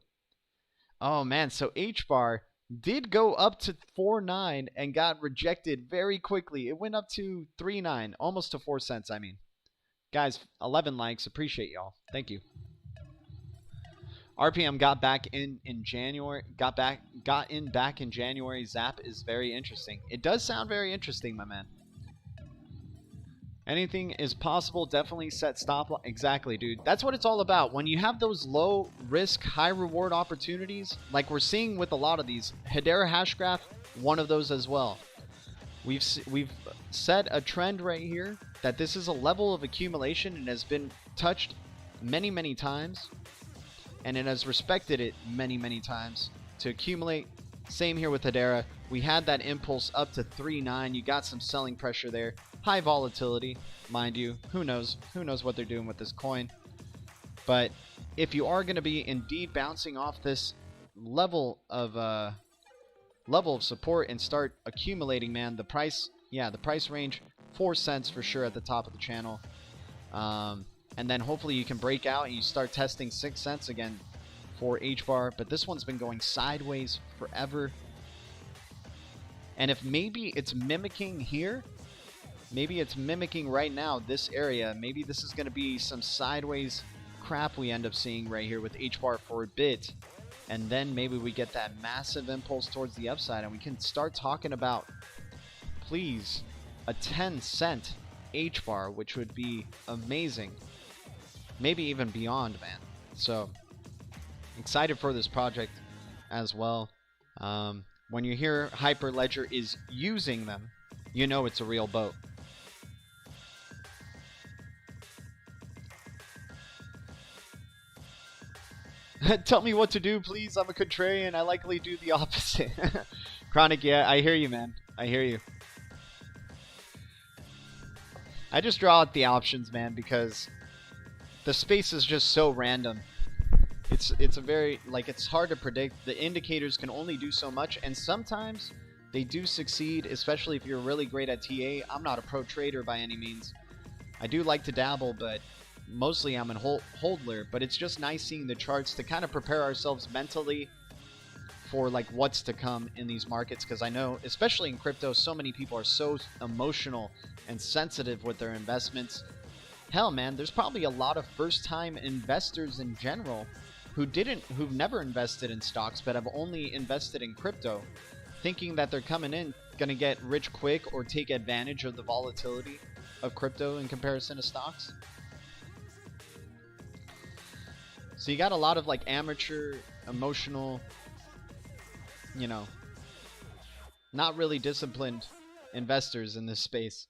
Speaker 1: Oh, man, so H-bar did go up to 4.9 and got rejected very quickly. It went up to 3.9, almost to 4 cents, I mean. Guys, 11 likes. Appreciate y'all. Thank you. RPM got back in January. Got in back in January. Zap is very interesting. It does sound very interesting, my man. Anything is possible. Definitely set stop. Exactly, dude. That's what it's all about. When you have those low risk, high reward opportunities, like we're seeing with a lot of these, Hedera Hashgraph, one of those as well. We've set a trend right here that this is a level of accumulation and has been touched many, many times, and it has respected it many, many times to accumulate. Same here with Hedera. We had that impulse up to 3.9. You got some selling pressure there. High volatility, mind you. Who knows? Who knows what they're doing with this coin? But if you are going to be indeed bouncing off this level of support and start accumulating, man, the price, yeah, the price range 4 cents for sure at the top of the channel. And then hopefully you can break out and you start testing 6 cents again for H-bar. But this one's been going sideways forever. And if maybe it's mimicking here, maybe it's mimicking right now this area, maybe this is going to be some sideways crap we end up seeing right here with H-bar for a bit. And then maybe we get that massive impulse towards the upside and we can start talking about, please, a 10-cent H-bar, which would be amazing. Maybe even beyond, man. So, excited for this project as well. When you hear Hyperledger is using them, you know it's a real boat. Tell me what to do, please. I'm a contrarian. I likely do the opposite. Chronic, yeah, I hear you, man. I hear you. I just draw out the options, man, because the space is just so random. It's a very, like, it's hard to predict. The indicators can only do so much, and sometimes they do succeed, especially if you're really great at TA. I'm not a pro trader by any means. I do like to dabble, but mostly I'm a holdler. But it's just nice seeing the charts to kind of prepare ourselves mentally for like what's to come in these markets, because I know, especially in crypto, so many people are so emotional and sensitive with their investments. Hell, man, there's probably a lot of first-time investors in general who've never invested in stocks but have only invested in crypto, thinking that they're coming in gonna get rich quick or take advantage of the volatility of crypto in comparison to stocks. So you got a lot of like amateur, emotional, you know, not really disciplined investors in this space.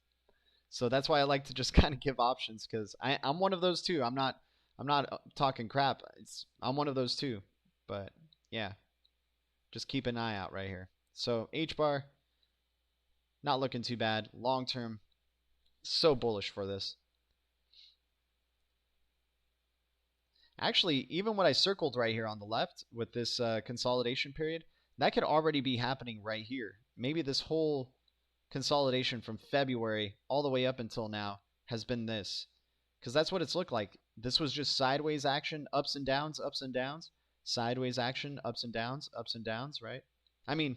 Speaker 1: So that's why I like to just kind of give options, because I'm one of those too. I'm not talking crap. I'm one of those too. But yeah, just keep an eye out right here. So H-bar, not looking too bad. Long term, so bullish for this. Actually, even what I circled right here on the left with this consolidation period, that could already be happening right here. Maybe this whole consolidation from February all the way up until now has been this, because that's what it's looked like. This was just sideways action, ups and downs, sideways action, ups and downs, right? I mean,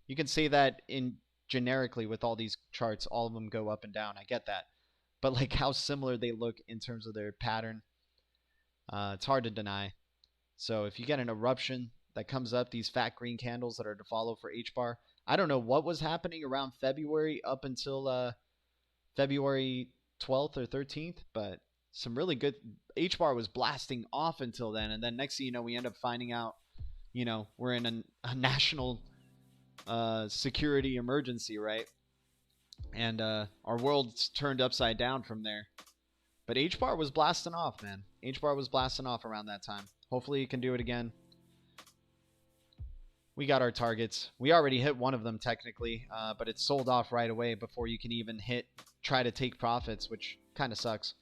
Speaker 1: you can say that in generically with all these charts, all of them go up and down. I get that, but like how similar they look in terms of their pattern, it's hard to deny. So if you get an eruption that comes up, these fat green candles that are to follow for H-bar, I don't know what was happening around February up until February 12th or 13th, but some really good. H-bar was blasting off until then, and then next thing you know, we end up finding out, we're in a national security emergency, right? And our world's turned upside down from there. But H-bar was blasting off, man. H-bar was blasting off around that time. Hopefully you can do it again. We got our targets. We already hit one of them technically, but it's sold off right away before you can even try to take profits, which kind of sucks.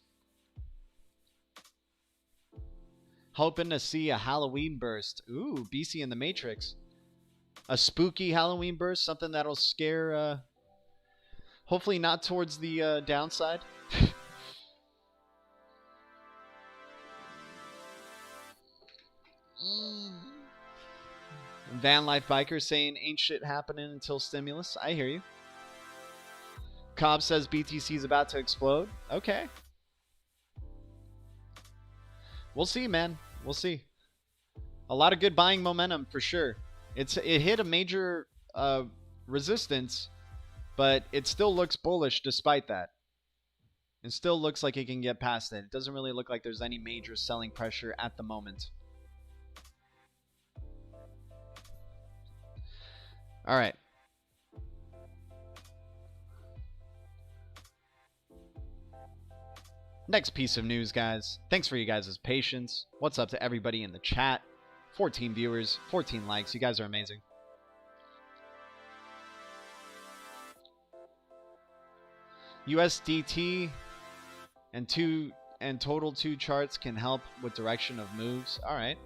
Speaker 1: Hoping to see a Halloween burst. Ooh, BC in the Matrix. A spooky Halloween burst, something that'll scare, hopefully not towards the downside. Van Life Biker saying ain't shit happening until stimulus. I hear you. Cobb says BTC is about to explode. Okay. We'll see, man. We'll see. A lot of good buying momentum for sure. It hit a major resistance, but it still looks bullish despite that. It still looks like it can get past it. It doesn't really look like there's any major selling pressure at the moment. All right. Next piece of news, guys. Thanks for you guys' patience. What's up to everybody in the chat? 14 viewers, 14 likes. You guys are amazing. USDT and total 2 charts can help with direction of moves. All right.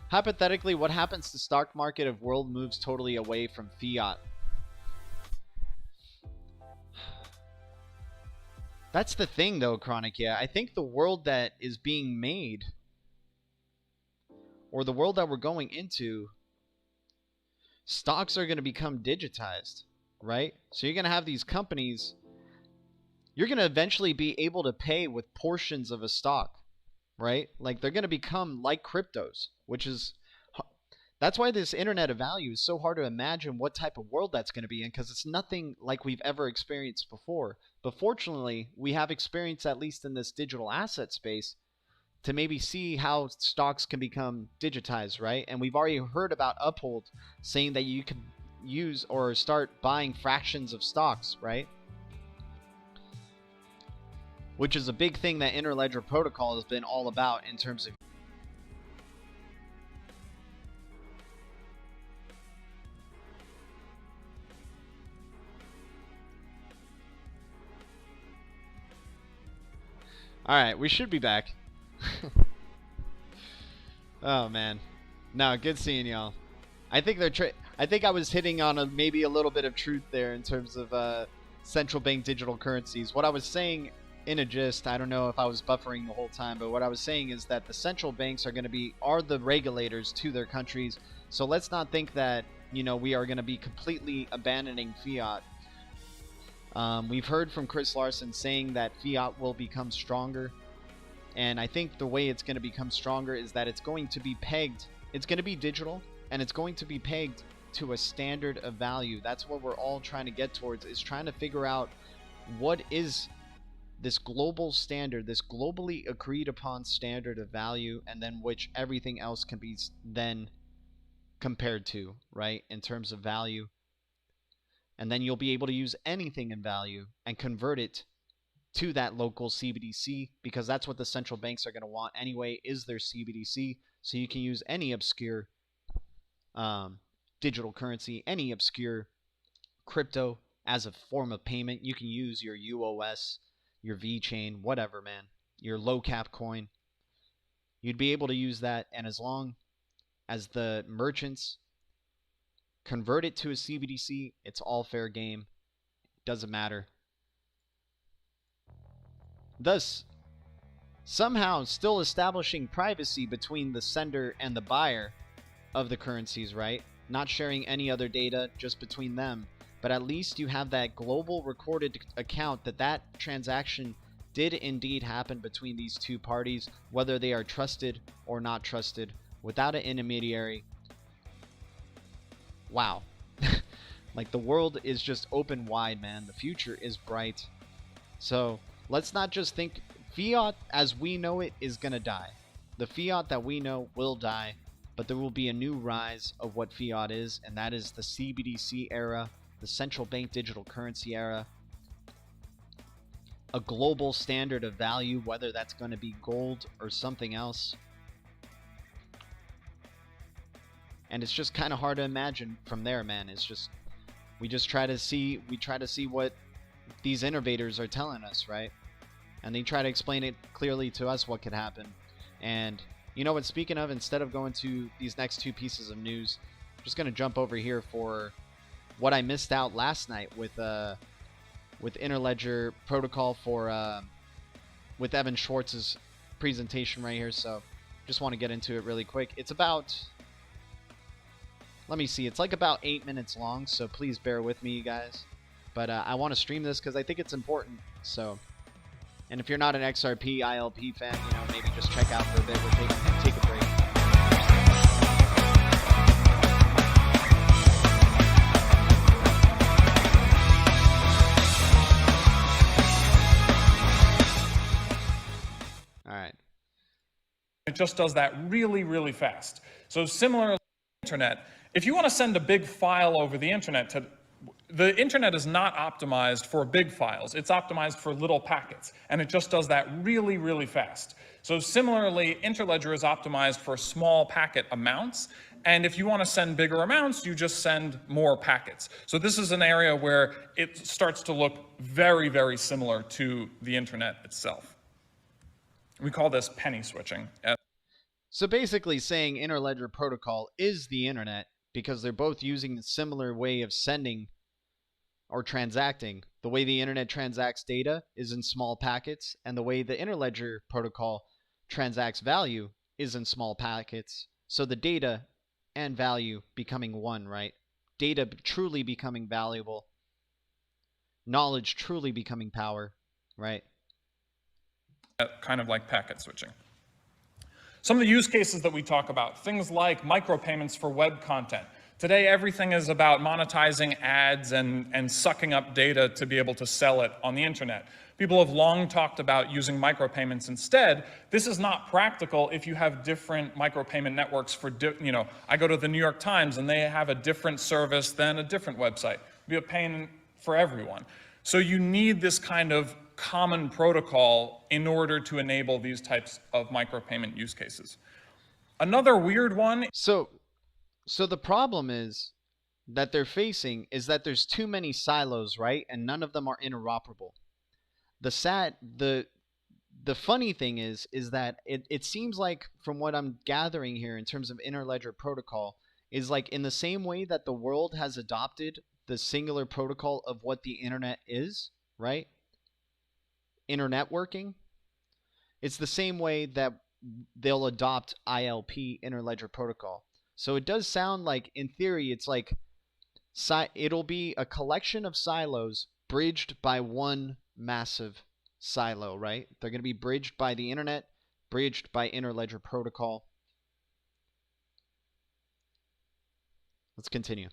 Speaker 1: Hypothetically, what happens to stock market if world moves totally away from fiat? That's the thing, though, Chronic. Yeah, I think the world that is being made, or the world that we're going into, stocks are going to become digitized, right? So you're going to have these companies. You're going to eventually be able to pay with portions of a stock, right? Like they're going to become like cryptos, which is, that's why this internet of value is so hard to imagine what type of world that's going to be in, because it's nothing like we've ever experienced before. But fortunately, we have experience, at least in this digital asset space, to maybe see how stocks can become digitized, right? And we've already heard about Uphold saying that you can use or start buying fractions of stocks, right? Which is a big thing that Interledger Protocol has been all about in terms of Alright, we should be back. Oh man. No, good seeing y'all. I think I was hitting on maybe a little bit of truth there in terms of central bank digital currencies. What I was saying in a gist, I don't know if I was buffering the whole time, but what I was saying is that the central banks are the regulators to their countries. So let's not think that, we are going to be completely abandoning fiat. We've heard from Chris Larson saying that fiat will become stronger. And I think the way it's going to become stronger is that it's going to be pegged. It's going to be digital, and it's going to be pegged to a standard of value. That's what we're all trying to get towards, is trying to figure out what is this global standard, this globally agreed upon standard of value, and then which everything else can be then compared to, right, in terms of value. And then you'll be able to use anything in value and convert it to that local CBDC, because that's what the central banks are going to want anyway, is their CBDC. So you can use any obscure digital currency, any obscure crypto as a form of payment. You can use your UOS, your VeChain, whatever, man, your low cap coin. You'd be able to use that, and as long as the merchants convert it to a CBDC, it's all fair game. Doesn't matter. Thus, somehow still establishing privacy between the sender and the buyer of the currencies, right? Not sharing any other data, just between them. But at least you have that global recorded account that transaction did indeed happen between these two parties, whether they are trusted or not trusted, without an intermediary. Wow. Like, the world is just open wide, man. The future is bright. So let's not just think fiat as we know it is going to die. The fiat that we know will die, but there will be a new rise of what fiat is, and that is the CBDC era, the central bank digital currency era, a global standard of value, whether that's going to be gold or something else. And it's just kind of hard to imagine from there, man. It's just, we try to see what these innovators are telling us, right? And they try to explain it clearly to us what could happen. And you know what, speaking of, instead of going to these next two pieces of news, I'm just going to jump over here for what I missed out last night with Interledger protocol for with Evan Schwartz's presentation right here. So just want to get into it really quick. It's about, let me see, it's like about 8 minutes long, so please bear with me, you guys. But I want to stream this because I think it's important. So, and if you're not an XRP ILP fan, you know, maybe just check out for a bit. We'll take a break. All right.
Speaker 2: It just does that really, really fast. So similar to the internet, if you want to send a big file over the internet the internet is not optimized for big files. It's optimized for little packets, and it just does that really, really fast. So similarly, Interledger is optimized for small packet amounts, and if you want to send bigger amounts, you just send more packets. So this is an area where it starts to look very, very similar to the internet itself. We call this penny switching.
Speaker 1: So basically saying Interledger protocol is the internet because they're both using a similar way of sending or transacting. The way the internet transacts data is in small packets, and the way the Interledger protocol transacts value is in small packets. So the data and value becoming one, right? Data truly becoming valuable, knowledge truly becoming power, right?
Speaker 2: Kind of like packet switching. Some of the use cases that we talk about, things like micropayments for web content. Today, everything is about monetizing ads and sucking up data to be able to sell it on the internet. People have long talked about using micropayments instead. This is not practical if you have different micropayment networks for, you know, I go to the New York Times and they have a different service than a different website. It'd be a pain for everyone. So you need this kind of common protocol in order to enable these types of micropayment use cases. Another weird one.
Speaker 1: So the problem is that they're facing is that there's too many silos, right? And none of them are interoperable. The funny thing is that it seems like, from what I'm gathering here in terms of Interledger protocol, is like in the same way that the world has adopted the singular protocol of what the internet is, right? Internetworking. It's the same way that they'll adopt ILP, Interledger protocol. So it does sound like, in theory, it's like it'll be a collection of silos bridged by one massive silo, right? They're going to be bridged by the internet, bridged by Interledger protocol. Let's continue.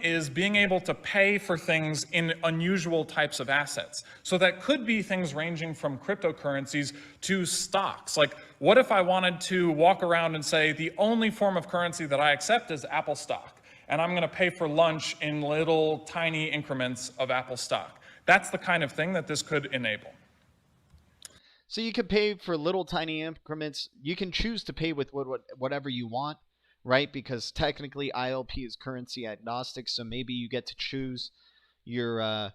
Speaker 2: Is being able to pay for things in unusual types of assets. So that could be things ranging from cryptocurrencies to stocks. Like, what if I wanted to walk around and say the only form of currency that I accept is Apple stock, and I'm going to pay for lunch in little tiny increments of Apple stock? That's the kind of thing that this could enable.
Speaker 1: So you could pay for little tiny increments. You can choose to pay with whatever you want, right? Because technically ILP is currency agnostic, so maybe you get to choose your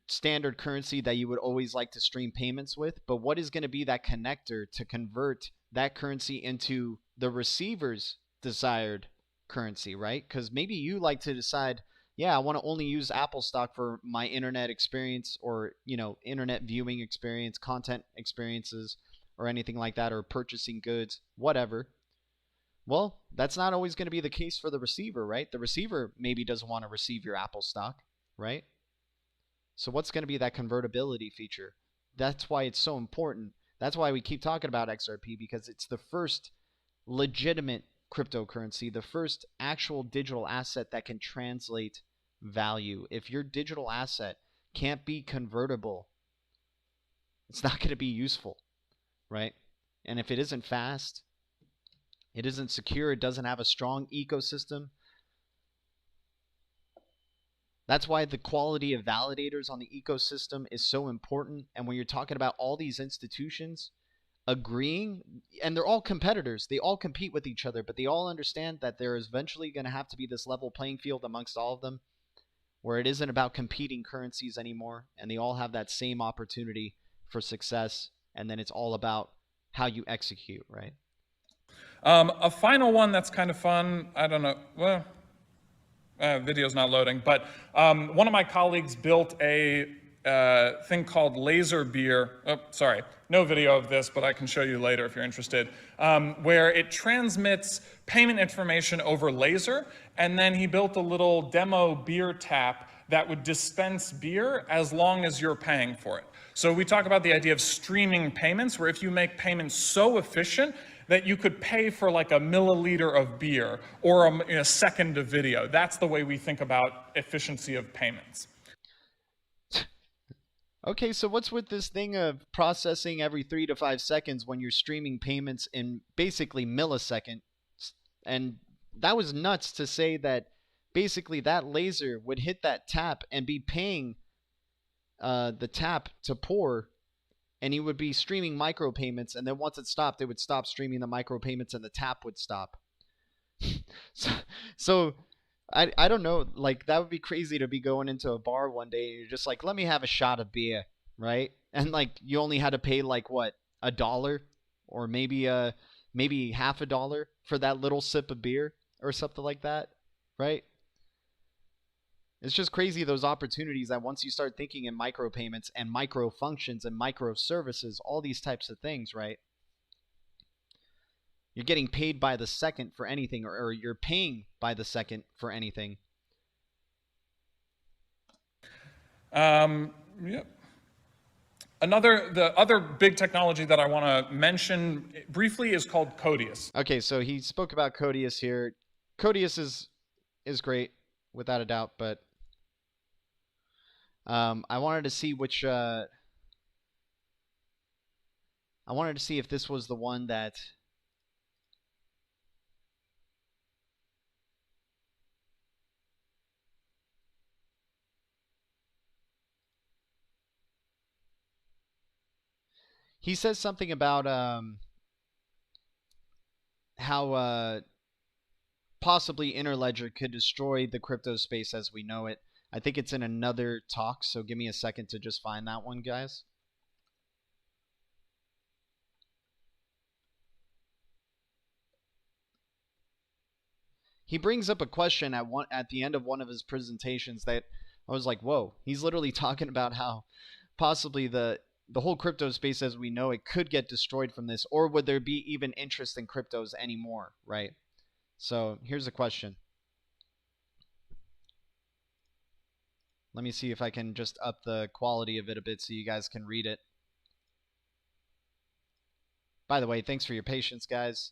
Speaker 1: standard currency that you would always like to stream payments with. But what is going to be that connector to convert that currency into the receiver's desired currency, right? Because maybe you like to decide, yeah, I want to only use Apple stock for my internet experience, or, you know, internet viewing experience, content experiences, or anything like that, or purchasing goods, whatever. Well, that's not always going to be the case for the receiver, right? The receiver maybe doesn't want to receive your Apple stock, right? So what's going to be that convertibility feature? That's why it's so important. That's why we keep talking about XRP, because it's the first legitimate cryptocurrency, the first actual digital asset that can translate value. If your digital asset can't be convertible, it's not going to be useful, right? And if it isn't fast, it isn't secure, it doesn't have a strong ecosystem. That's why the quality of validators on the ecosystem is so important. And when you're talking about all these institutions agreeing, and they're all competitors, they all compete with each other, but they all understand that there is eventually going to have to be this level playing field amongst all of them, where it isn't about competing currencies anymore, and they all have that same opportunity for success, and then it's all about how you execute, right?
Speaker 2: A final one that's kind of fun, I don't know, well, video's not loading, but one of my colleagues built a thing called laser beer. Oh, sorry, no video of this, but I can show you later if you're interested, where it transmits payment information over laser, and then he built a little demo beer tap that would dispense beer as long as you're paying for it. So we talk about the idea of streaming payments, where if you make payments so efficient that you could pay for like a milliliter of beer or a second of video. That's the way we think about efficiency of payments.
Speaker 1: Okay, so what's with this thing of processing every 3 to 5 seconds when you're streaming payments in basically milliseconds? And that was nuts to say that basically that laser would hit that tap and be paying the tap to pour, and he would be streaming micropayments, and then once it stopped, it would stop streaming the micropayments and the tap would stop. so I don't know, like that would be crazy to be going into a bar one day and you're just like, let me have a shot of beer, right? And like you only had to pay like what, $1 or maybe half $1 for that little sip of beer or something like that, right? It's just crazy, those opportunities that once you start thinking in micropayments and micro functions and microservices, all these types of things, right? You're getting paid by the second for anything, or you're paying by the second for anything.
Speaker 2: Yep. The other big technology that I want to mention briefly is called Codius.
Speaker 1: Okay, so he spoke about Codius here. Codius is great, without a doubt, but I wanted to see which I wanted to see if this was the one that he says something about how possibly Interledger could destroy the crypto space as we know it. I think it's in another talk, so give me a second to just find that one, guys. He brings up a question at the end of one of his presentations that I was like, whoa, he's literally talking about how possibly the whole crypto space as we know it could get destroyed from this, or would there be even interest in cryptos anymore, right? So here's a question. Let me see if I can just up the quality of it a bit so you guys can read it. By the way, thanks for your patience, guys.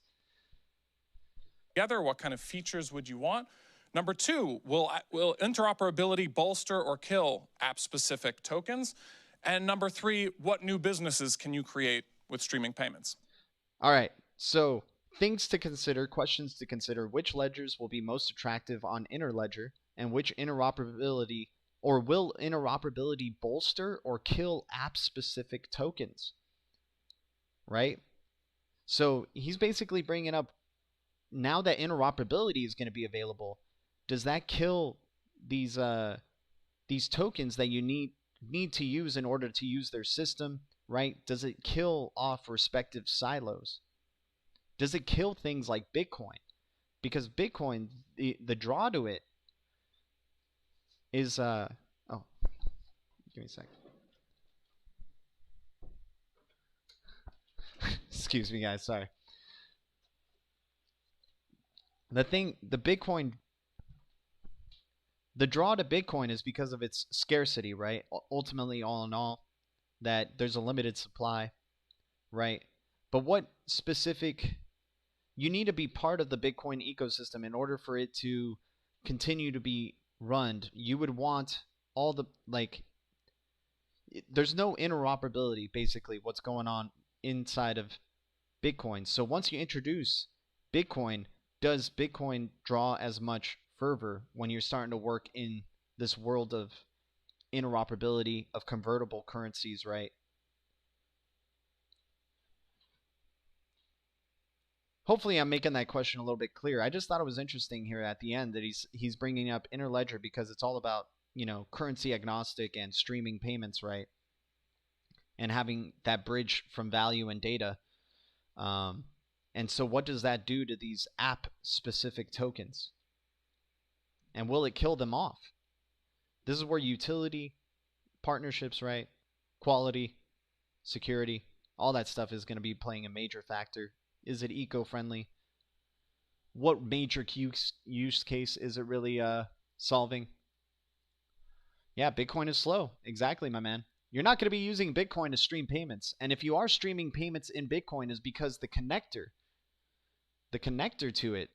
Speaker 2: Together, what kind of features would you want? Number two, will interoperability bolster or kill app-specific tokens? And number three, what new businesses can you create with streaming payments?
Speaker 1: All right, so things to consider, questions to consider. Which ledgers will be most attractive on Interledger, and which interoperability, or will interoperability bolster or kill app-specific tokens? Right? So he's basically bringing up, now that interoperability is going to be available, does that kill these tokens that you need to use in order to use their system, right? Does it kill off respective silos? Does it kill things like Bitcoin? Because Bitcoin, the draw to it is oh, give me a sec. Excuse me, guys, sorry. The draw to Bitcoin is because of its scarcity, right? Ultimately, all in all, that there's a limited supply, right? But what specific You need to be part of the Bitcoin ecosystem in order for it to continue to be run. You would want all the, like, there's no interoperability, basically, what's going on inside of Bitcoin. So once you introduce Bitcoin, does Bitcoin draw as much fervor when you're starting to work in this world of interoperability of convertible currencies, right? Hopefully I'm making that question a little bit clear. I just thought it was interesting here at the end that he's bringing up Interledger because it's all about, you know, currency agnostic and streaming payments, right? And having that bridge from value and data. And so what does that do to these app-specific tokens? And will it kill them off? This is where utility, partnerships, right? Quality, security, all that stuff is going to be playing a major factor. Is it eco-friendly? What major use case is it really solving? Yeah, Bitcoin is slow. Exactly, my man. You're not going to be using Bitcoin to stream payments. And if you are streaming payments in Bitcoin, is because the connector to it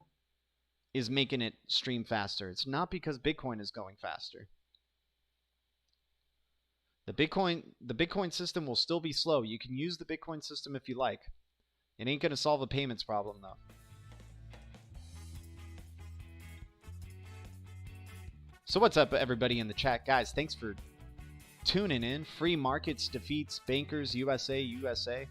Speaker 1: is making it stream faster. It's not because Bitcoin is going faster. The Bitcoin system will still be slow. You can use the Bitcoin system if you like. It ain't going to solve a payments problem, though. So what's up, everybody in the chat? Guys, thanks for tuning in. Free markets defeats bankers USA, USA.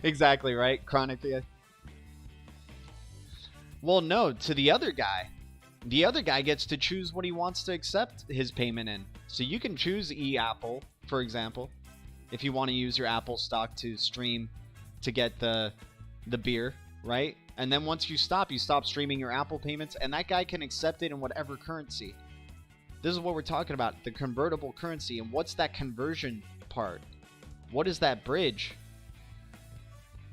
Speaker 1: Exactly, right? Chronically. Well, no, to the other guy. The other guy gets to choose what he wants to accept his payment in. So you can choose eApple, for example, if you want to use your Apple stock to stream to get the beer, right? And then once you stop streaming your Apple payments, and that guy can accept it in whatever currency. This is what we're talking about, the convertible currency. And what's that conversion part? What is that bridge?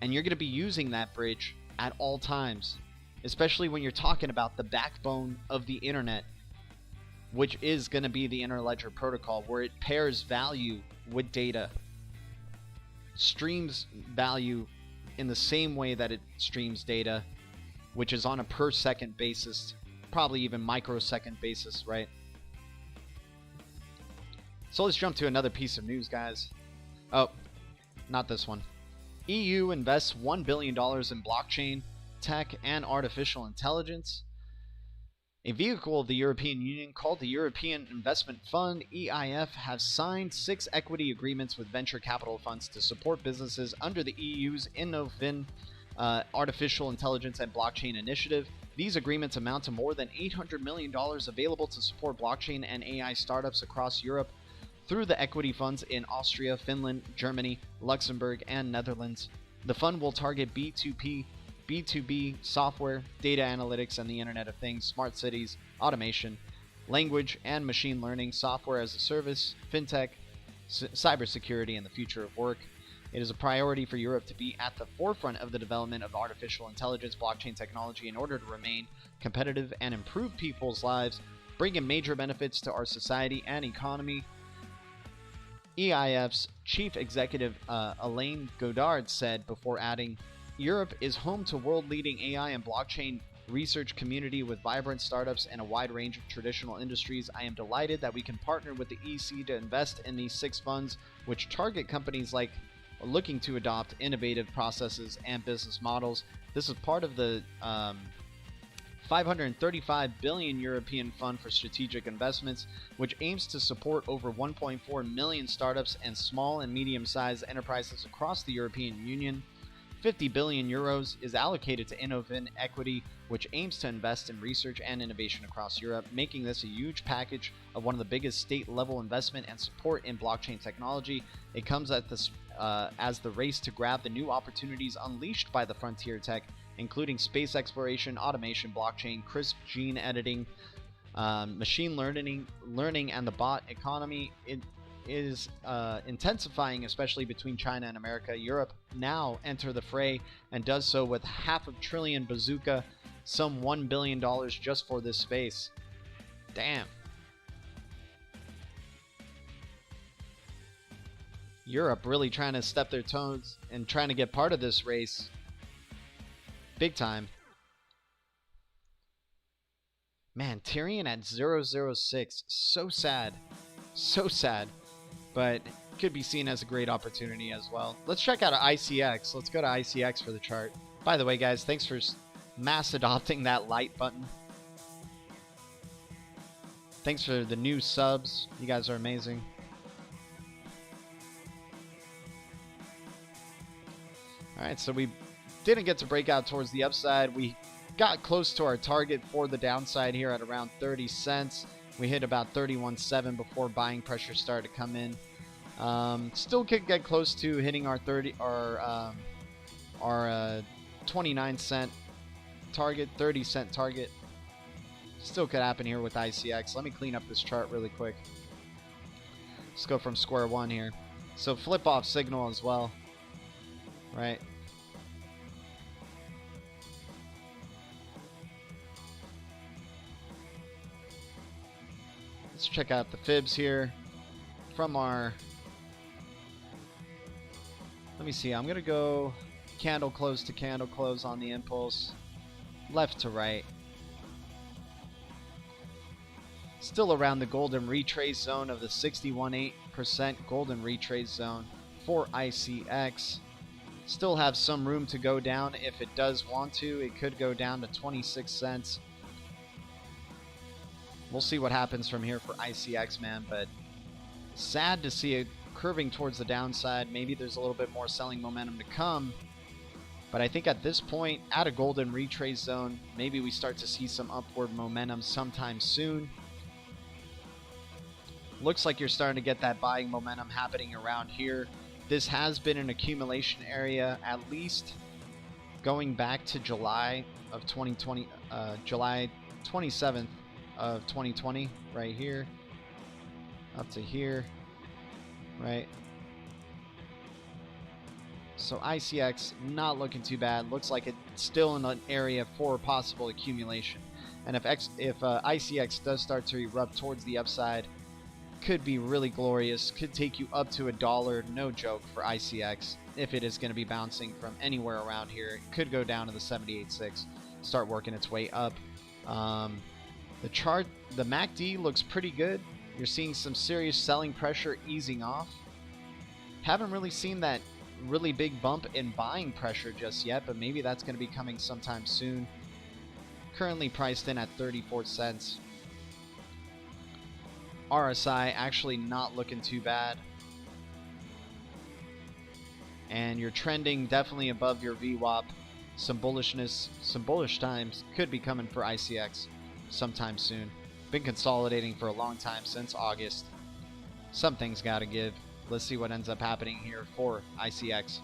Speaker 1: And you're going to be using that bridge at all times, especially when you're talking about the backbone of the internet, which is going to be the Interledger protocol, where it pairs value with data, streams value in the same way that it streams data, which is on a per second basis, probably even microsecond basis, right? So let's jump to another piece of news, guys. Oh, not this one. EU invests $1 billion in blockchain, tech, and artificial intelligence. A vehicle of the European Union called the European Investment Fund, EIF, has signed 6 equity agreements with venture capital funds to support businesses under the EU's Innovin Artificial Intelligence and Blockchain Initiative. These agreements amount to more than $800 million available to support blockchain and AI startups across Europe through the equity funds in Austria, Finland, Germany, Luxembourg, and Netherlands. The fund will target B2B software, data analytics, and the Internet of Things, smart cities, automation, language and machine learning, software as a service, fintech, cybersecurity, and the future of work. It is a priority for Europe to be at the forefront of the development of artificial intelligence, blockchain technology in order to remain competitive and improve people's lives, bringing major benefits to our society and economy. EIF's chief executive Alain Godard said before adding, Europe is home to world-leading AI and blockchain research community with vibrant startups and a wide range of traditional industries. I am delighted that we can partner with the EC to invest in these 6 funds, which target companies like looking to adopt innovative processes and business models. This is part of the 535 billion European Fund for Strategic Investments, which aims to support over 1.4 million startups and small and medium-sized enterprises across the European Union. 50 billion euros is allocated to Innovin Equity, which aims to invest in research and innovation across Europe, making this a huge package of one of the biggest state-level investment and support in blockchain technology. It comes at this as the race to grab the new opportunities unleashed by the frontier tech, including space exploration, automation, blockchain, crisp gene editing, machine learning, and the bot economy. It is intensifying, especially between China and America. Europe now enter the fray and does so with $500 billion bazooka some $1 billion just for this space. Damn. Europe really trying to step their toes and trying to get part of this race. Big time. Man, Tyrion at 006. So sad. So sad. But could be seen as a great opportunity as well. Let's check out ICX. Let's go to ICX for the chart. By the way, guys, thanks for mass adopting that like button. Thanks for the new subs. You guys are amazing. Alright, so we didn't get to break out towards the upside. We got close to our target for the downside here at around 30 cents. We hit about 31.7 before buying pressure started to come in. Still could get close to hitting our 29 cent target, 30 cent target. Still could happen here with ICX. Let me clean up this chart really quick. Let's go from square one here. So flip off signal as well, right? Let's check out the fibs here from our, let me see, I'm going to go candle close to candle close on the impulse, left to right. Still around the golden retrace zone of the 61.8% golden retrace zone for ICX. Still have some room to go down if it does want to. It could go down to 26 cents. We'll see what happens from here for ICX, man, but sad to see it curving towards the downside. Maybe there's a little bit more selling momentum to come, but I think at this point, at a golden retrace zone, maybe we start to see some upward momentum sometime soon. Looks like you're starting to get that buying momentum happening around here. This has been an accumulation area, at least going back to July of 2020, July 27th of 2020, right here, up to here, right? So ICX not looking too bad. Looks like it's still in an area for possible accumulation. And if ICX does start to erupt towards the upside, could be really glorious. Could take you up to $1, no joke, for ICX. If it is going to be bouncing from anywhere around here, it could go down to the 78.6, start working its way up. The chart, the MACD looks pretty good. You're seeing some serious selling pressure easing off. Haven't really seen that really big bump in buying pressure just yet, but maybe that's going to be coming sometime soon. Currently priced in at 34 cents. RSI actually not looking too bad. And you're trending definitely above your VWAP. Some bullishness, some bullish times could be coming for ICX sometime soon. Been consolidating for a long time, since August. Something's got to give. Let's see what ends up happening here for ICX.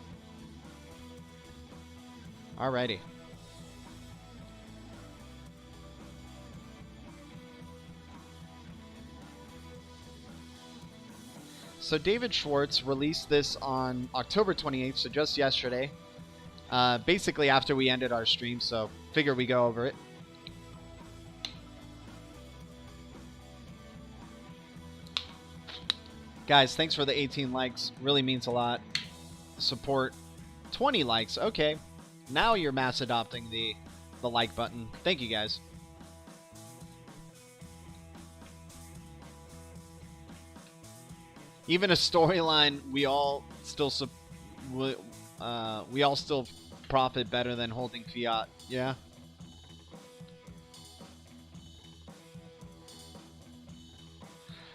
Speaker 1: Alrighty. So David Schwartz released this on October 28th, so just yesterday. Basically after we ended our stream, so figure we go over it. Guys, thanks for the 18 likes. Really means a lot. Support. 20 likes. Okay. Now you're mass adopting the like button. Thank you, guys. Even a storyline, we all still profit better than holding fiat. Yeah.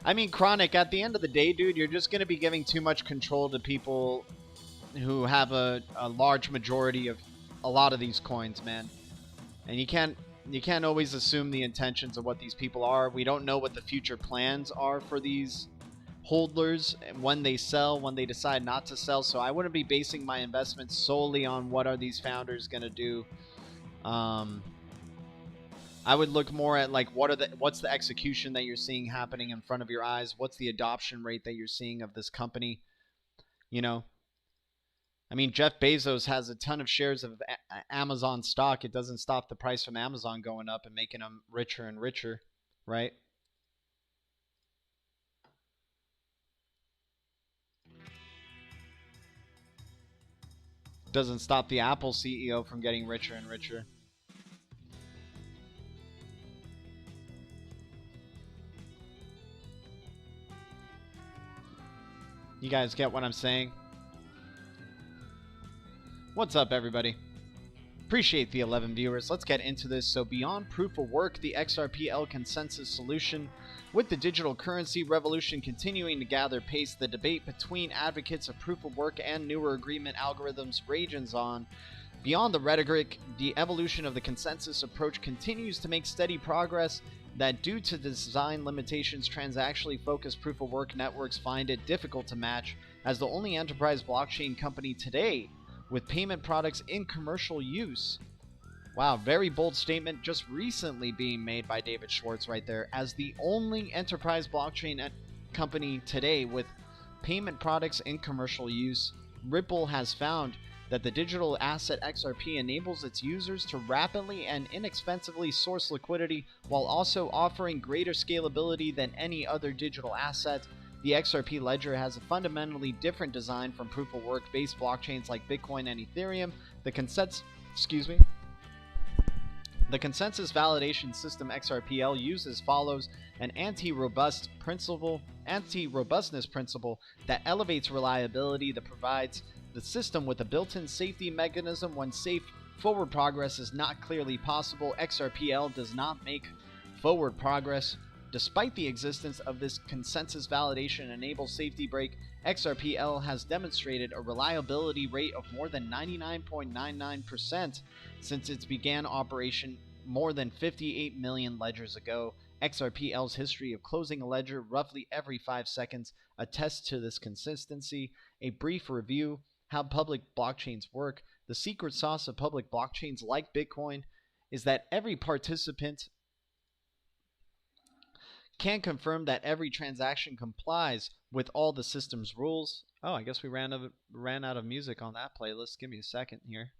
Speaker 1: I mean, Chronic, at the end of the day, dude, you're just going to be giving too much control to people who have a large majority of a lot of these coins, man. And you can't always assume the intentions of what these people are. We don't know what the future plans are for these holders, when they sell, when they decide not to sell. So I wouldn't be basing my investments solely on what are these founders going to do. I would look more at like what's the execution that you're seeing happening in front of your eyes? What's the adoption rate that you're seeing of this company? You know, I mean, Jeff Bezos has a ton of shares of Amazon stock. It doesn't stop the price from Amazon going up and making them richer and richer, right? Doesn't stop the Apple CEO from getting richer and richer. You guys get what I'm saying? What's up, everybody? Appreciate the 11 viewers. Let's get into this. So beyond proof of work, the XRPL consensus solution, with the digital currency revolution continuing to gather pace, the debate between advocates of proof of work and newer agreement algorithms rages on. Beyond the rhetoric, the evolution of the consensus approach continues to make steady progress that, due to design limitations, transactionally focused proof of work networks find it difficult to match. As the only enterprise blockchain company today with payment products in commercial use. Wow, very bold statement just recently being made by David Schwartz right there. As the only enterprise blockchain company today with payment products in commercial use, Ripple has found that the digital asset XRP enables its users to rapidly and inexpensively source liquidity while also offering greater scalability than any other digital asset. The XRP ledger has a fundamentally different design from proof-of-work based blockchains like Bitcoin and Ethereum. The consensus validation system XRPL uses follows an anti-robustness principle that elevates reliability, that provides the system with a built-in safety mechanism when safe forward progress is not clearly possible. XRPL does not make forward progress. Despite the existence of this consensus validation-enabled safety break, XRPL has demonstrated a reliability rate of more than 99.99% since its began operation more than 58 million ledgers ago. XRPL's history of closing a ledger roughly every 5 seconds attests to this consistency. A brief review: how public blockchains work. The secret sauce of public blockchains like Bitcoin is that every participant can confirm that every transaction complies with all the system's rules. Oh, I guess we ran out of music on that playlist. Give me a second here.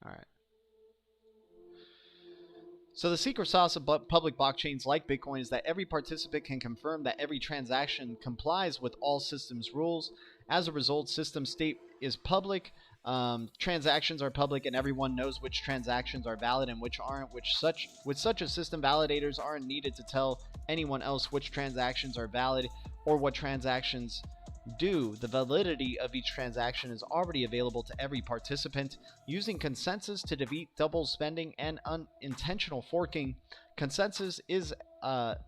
Speaker 1: All right. So the secret sauce of public blockchains like Bitcoin is that every participant can confirm that every transaction complies with all systems rules. As a result, system state is public. Transactions are public, and everyone knows which transactions are valid and which aren't. With such a system, validators aren't needed to tell anyone else which transactions are valid or what transactions do. The validity of each transaction is already available to every participant. Using consensus to defeat double spending and unintentional forking, consensus is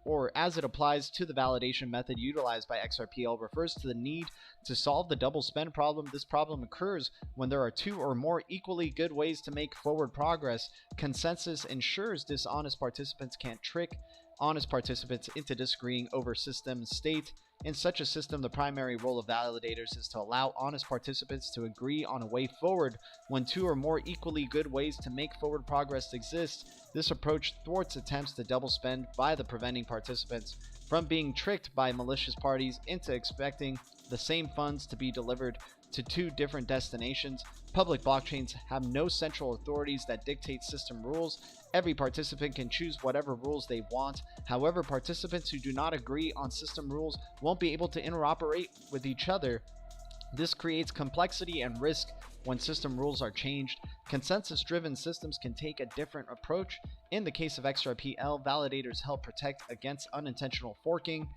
Speaker 1: or as it applies to the validation method utilized by XRPL, refers to the need to solve the double spend problem. This problem occurs when there are two or more equally good ways to make forward progress. Consensus ensures dishonest participants can't trick honest participants into disagreeing over system state. In such a system, the primary role of validators is to allow honest participants to agree on a way forward when two or more equally good ways to make forward progress exist. This approach thwarts attempts to double spend by the preventing participants from being tricked by malicious parties into expecting the same funds to be delivered to two different destinations. Public blockchains have no central authorities that dictate system rules. Every participant can choose whatever rules they want. However, participants who do not agree on system rules won't be able to interoperate with each other. This creates complexity and risk when system rules are changed. Consensus-driven systems can take a different approach. In the case of XRPL, validators help protect against unintentional forking.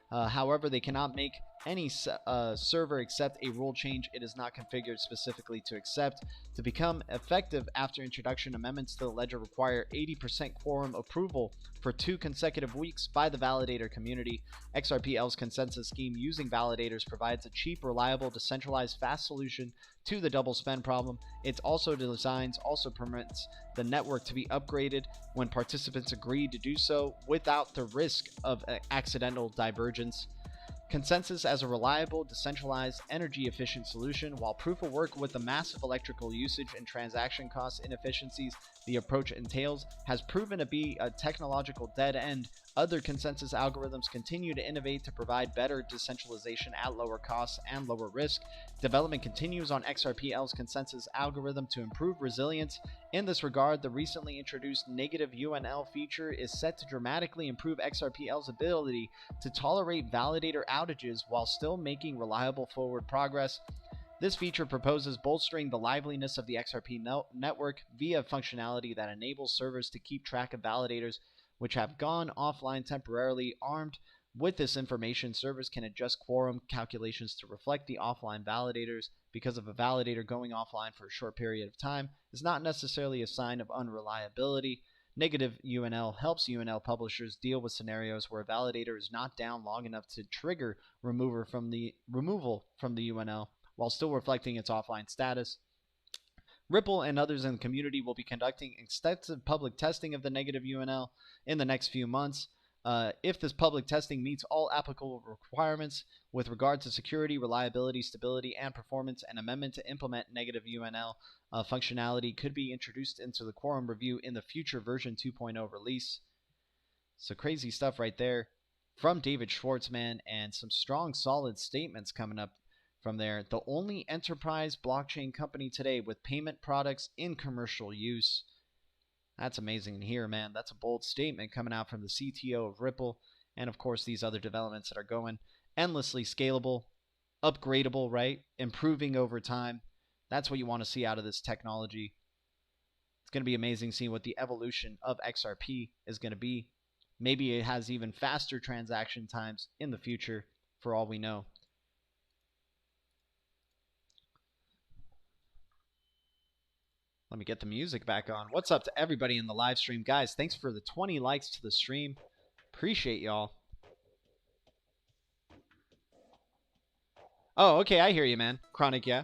Speaker 1: However, they cannot make any server accept a rule change it is not configured specifically to accept. To become effective after introduction, amendments to the ledger require 80% quorum approval for 2 consecutive weeks by the validator community. XRPL's consensus scheme using validators provides a cheap, reliable, decentralized, fast solution to the double spend problem. It also permits the network to be upgraded when participants agree to do so without the risk of accidental divergence. Consensus as a reliable, decentralized, energy-efficient solution. While proof of work with the massive electrical usage and transaction cost inefficiencies the approach entails has proven to be a technological dead end, other consensus algorithms continue to innovate to provide better decentralization at lower costs and lower risk. Development continues on XRP-L's consensus algorithm to improve resilience. In this regard, the recently introduced negative UNL feature is set to dramatically improve XRP-L's ability to tolerate validator outages while still making reliable forward progress. This feature proposes bolstering the liveliness of the XRP network via functionality that enables servers to keep track of validators which have gone offline temporarily. Armed with this information, servers can adjust quorum calculations to reflect the offline validators. Because of a validator going offline for a short period of time is not necessarily a sign of unreliability. Negative UNL helps UNL publishers deal with scenarios where a validator is not down long enough to trigger removal from the UNL while still reflecting its offline status. Ripple and others in the community will be conducting extensive public testing of the negative UNL in the next few months. If this public testing meets all applicable requirements with regard to security, reliability, stability, and performance, an amendment to implement negative UNL functionality could be introduced into the quorum review in the future version 2.0 release. So crazy stuff right there from David Schwartzman, and some strong, solid statements coming up from there. The only enterprise blockchain company today with payment products in commercial use. That's amazing to hear, man. That's a bold statement coming out from the CTO of Ripple. And of course, these other developments that are going endlessly scalable, upgradable, right? Improving over time. That's what you want to see out of this technology. It's going to be amazing seeing what the evolution of XRP is going to be. Maybe it has even faster transaction times in the future, for all we know. Let me get the music back on. What's up to everybody in the live stream? Guys, thanks for the 20 likes to the stream. Appreciate y'all. Oh, okay, I hear you, man. Chronic, yeah.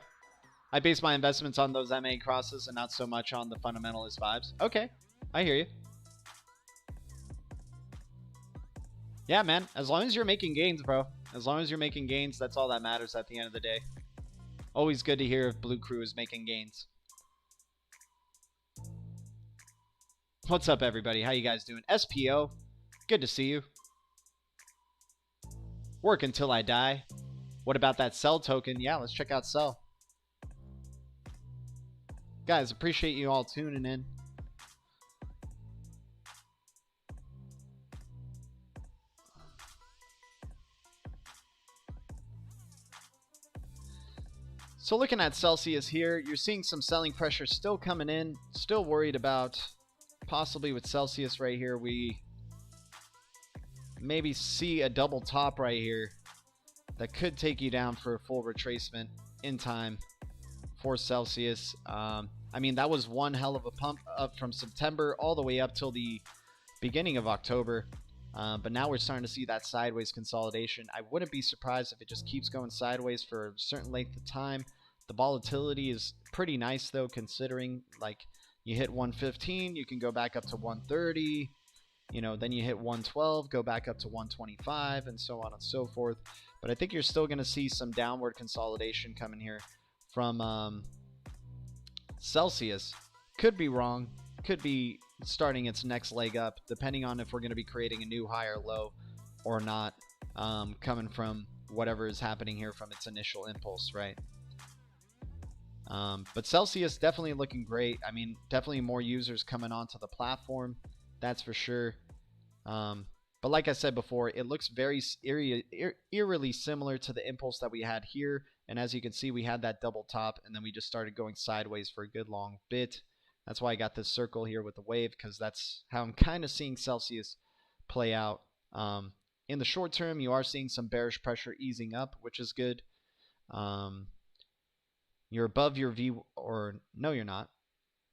Speaker 1: I base my investments on those MA crosses and not so much on the fundamentalist vibes. Okay, I hear you. Yeah, man. As long as you're making gains, bro. As long as you're making gains, that's all that matters at the end of the day. Always good to hear if Blue Crew is making gains. What's up, everybody? How you guys doing? SPO, good to see you. Work until I die. What about that Cell token? Yeah, let's check out Cell. Guys, appreciate you all tuning in. So looking at Celsius here, you're seeing some selling pressure still coming in. Still worried about possibly with Celsius right here, we maybe see a double top right here that could take you down for a full retracement in time for Celsius. I mean, that was one hell of a pump up from September all the way up till the beginning of October. But now we're starting to see that sideways consolidation. I wouldn't be surprised if it just keeps going sideways for a certain length of time. The volatility is pretty nice, though, considering, like, you hit 115, you can go back up to 130, you know, then you hit 112, go back up to 125, and so on and so forth. But I think you're still going to see some downward consolidation coming here from Celsius. Could be wrong. Could be starting its next leg up, depending on if we're going to be creating a new higher low or not, coming from whatever is happening here from its initial impulse, right? But Celsius definitely looking great. I mean, definitely more users coming onto the platform, that's for sure. But like I said before, it looks very eerily similar to the impulse that we had here. And as you can see, we had that double top, and then we just started going sideways for a good long bit. That's why I got this circle here with the wave, because that's how I'm kind of seeing Celsius play out. In the short term, you are seeing some bearish pressure easing up, which is good. You're above your V, or no, you're not.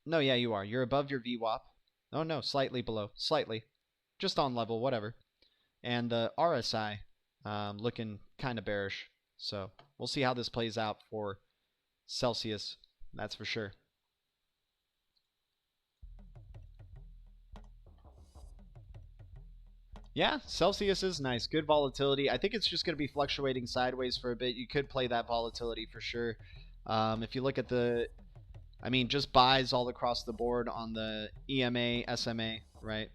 Speaker 1: No, yeah, you are. You're above your VWAP. Oh, no, slightly below. Slightly. Just on level, whatever. And the RSI looking kind of bearish. So we'll see how this plays out for Celsius. That's for sure. Yeah, Celsius is nice. Good volatility. I think it's just going to be fluctuating sideways for a bit. You could play that volatility for sure. If you look at just buys all across the board on the EMA, SMA, right?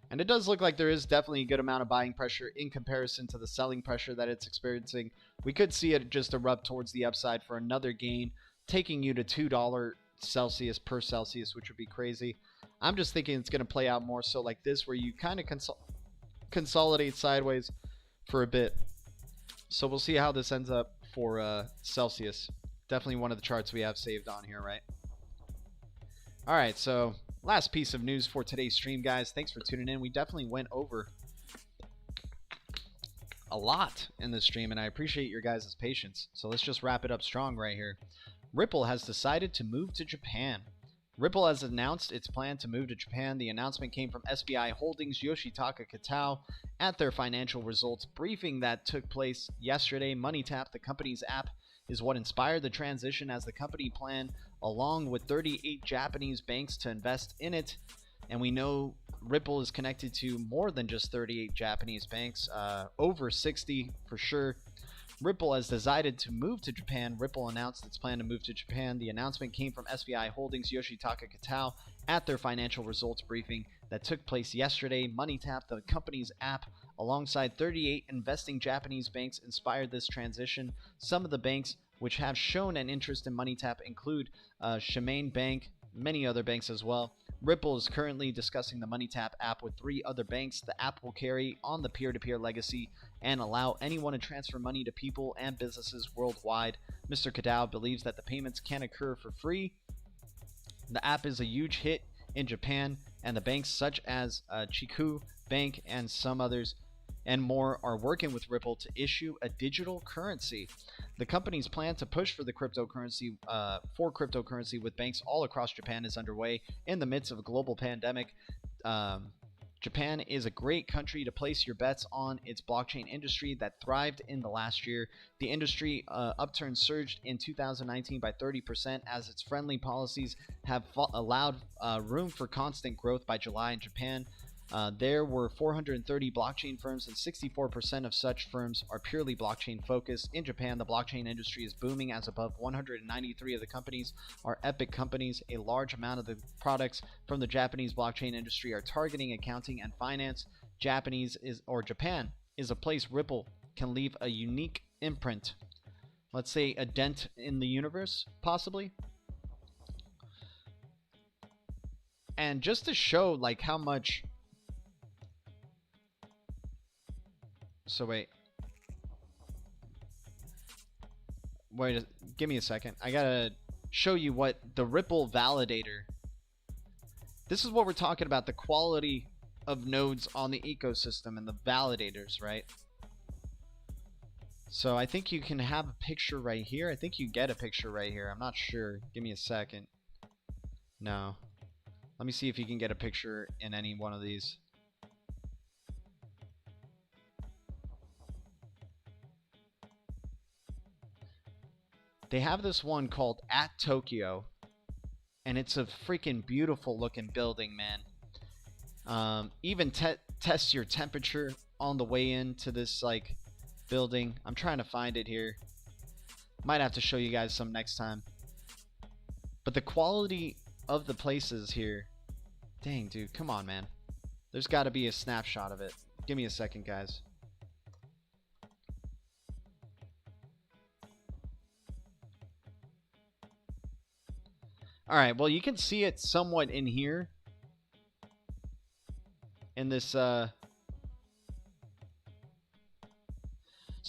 Speaker 1: And it does look like there is definitely a good amount of buying pressure in comparison to the selling pressure that it's experiencing. We could see it just erupt towards the upside for another gain, taking you to $2 Celsius per Celsius, which would be crazy. I'm just thinking it's going to play out more so like this, where you kind of consolidate sideways for a bit. So we'll see how this ends up for Celsius. Definitely one of the charts we have saved on here, right? All right, so last piece of news for today's stream, guys. Thanks for tuning in. We definitely went over a lot in this stream, and I appreciate your guys' patience. So let's just wrap it up strong right here. Ripple has decided to move to Japan. Ripple has announced its plan to move to Japan. The announcement came from SBI Holdings' Yoshitaka Kitao at their financial results briefing that took place yesterday. MoneyTap, the company's app, is what inspired the transition, as the company planned, along with 38 Japanese banks, to invest in it. And we know Ripple is connected to more than just 38 Japanese banks, over 60 for sure. Ripple has decided to move to Japan. Ripple announced its plan to move to Japan. The announcement came from SBI Holdings' Yoshitaka Kitao at their financial results briefing that took place yesterday. MoneyTap, the company's app, alongside 38 investing Japanese banks, inspired this transition. Some of the banks which have shown an interest in MoneyTap include Shimaine Bank, many other banks as well. Ripple is currently discussing the MoneyTap app with 3 other banks. The app will carry on the peer-to-peer legacy and allow anyone to transfer money to people and businesses worldwide. Mr. Kitao believes that the payments can occur for free. The app is a huge hit in Japan, and the banks such as Chikou Bank and some others and more are working with Ripple to issue a digital currency. The company's plan to push for cryptocurrency with banks all across Japan is underway in the midst of a global pandemic. Japan is a great country to place your bets on. Its blockchain industry that thrived in the last year. The industry upturn surged in 2019 by 30% as its friendly policies have allowed room for constant growth. By July in Japan, there were 430 blockchain firms, and 64% of such firms are purely blockchain focused. In Japan, the blockchain industry is booming, as above 193 of the companies are epic companies. A large amount of the products from the Japanese blockchain industry are targeting accounting and finance. Japan is a place Ripple can leave a unique imprint. Let's say a dent in the universe, possibly. And just to show like how much... So wait, give me a second. I gotta show you what the Ripple validator. This is what we're talking about, the quality of nodes on the ecosystem and the validators, right? So I think you can have a picture right here. I think you get a picture right here. I'm not sure. Give me a second. No. Let me see if you can get a picture in any one of these. They have this one called At Tokyo, and it's a freaking beautiful looking building, man. Even test your temperature on the way into this like building. I'm trying to find it here. Might have to show you guys some next time. But the quality of the places here, dang dude, come on man. There's got to be a snapshot of it. Give me a second, guys. Alright, well you can see it somewhat in here. In this, So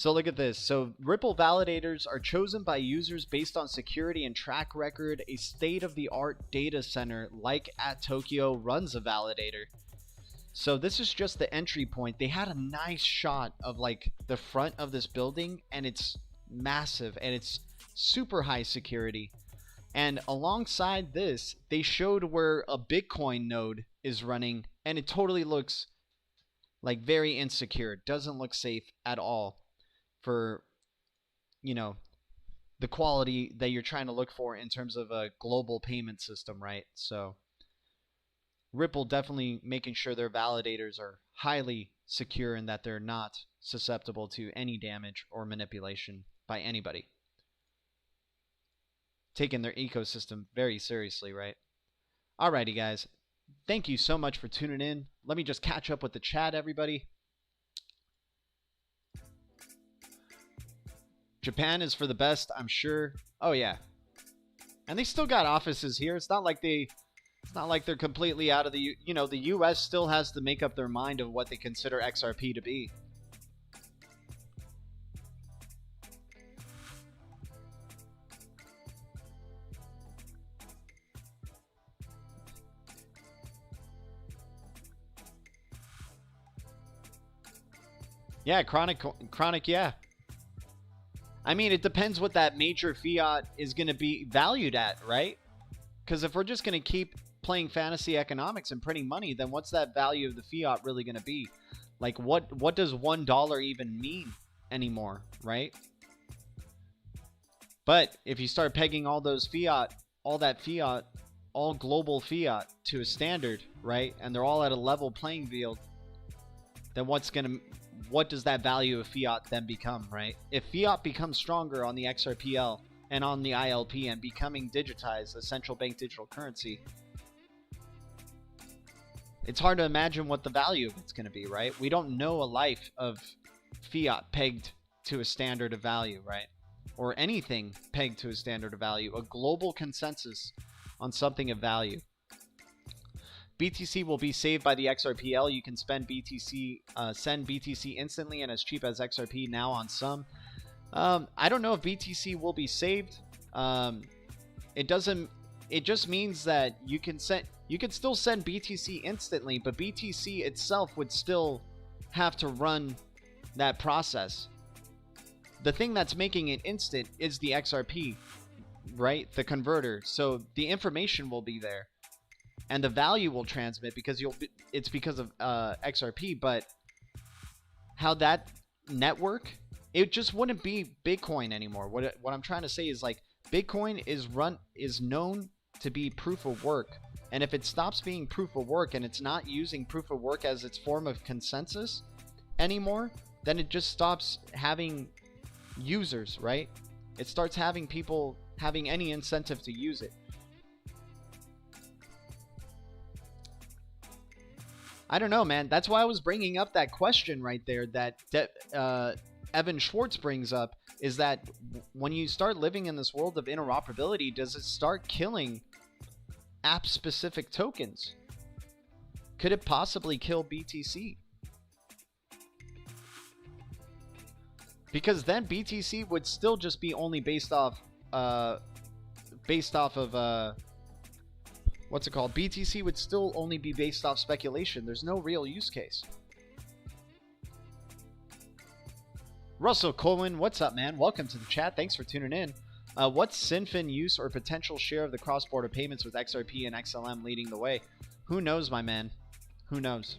Speaker 1: look at this. So Ripple validators are chosen by users based on security and track record. A state-of-the-art data center like At Tokyo runs a validator. So this is just the entry point. They had a nice shot of like the front of this building, and it's massive and it's super high security. And alongside this, they showed where a Bitcoin node is running, and it totally looks like very insecure. It doesn't look safe at all for, you know, the quality that you're trying to look for in terms of a global payment system, right? So Ripple definitely making sure their validators are highly secure and that they're not susceptible to any damage or manipulation by anybody. Taking their ecosystem very seriously, right? Alrighty, guys. Thank you so much for tuning in. Let me just catch up with the chat, everybody. Japan is for the best, I'm sure. Oh yeah, and they still got offices here. It's not like they're completely out of the. You know, the U.S. still has to make up their mind of what they consider XRP to be. Yeah, chronic, yeah. I mean, it depends what that major fiat is going to be valued at, right? Because if we're just going to keep playing fantasy economics and printing money, then what's that value of the fiat really going to be? Like, what does $1 even mean anymore, right? But if you start pegging all those fiat, all global fiat to a standard, right? And they're all at a level playing field, then what does that value of fiat then become, right? If fiat becomes stronger on the XRPL and on the ILP and becoming digitized, a central bank digital currency, it's hard to imagine what the value of it's going to be, right? We don't know a life of fiat pegged to a standard of value, right? Or anything pegged to a standard of value, a global consensus on something of value. BTC will be saved by the XRPL. You can spend BTC, send BTC instantly and as cheap as XRP now on some. I don't know if BTC will be saved. It just means that you can still send BTC instantly, but BTC itself would still have to run that process. The thing that's making it instant is the XRP, right? The converter. So the information will be there. And the value will transmit because it's because of XRP, but how that network, it just wouldn't be Bitcoin anymore. What I'm trying to say is, like, Bitcoin is known to be proof of work, and if it stops being proof of work and it's not using proof of work as its form of consensus anymore, then it just stops having users, right? It starts having people having any incentive to use it. I don't know, man. That's why I was bringing up that question right there that Evan Schwartz brings up, is that when you start living in this world of interoperability, does it start killing app-specific tokens? Could it possibly kill BTC? Because then BTC would still just be only based off of what's it called? BTC would still only be based off speculation. There's no real use case. Russell Cohen, what's up, man? Welcome to the chat. Thanks for tuning in. What's Sinfin use or potential share of the cross-border payments with XRP and XLM leading the way? Who knows, my man? Who knows?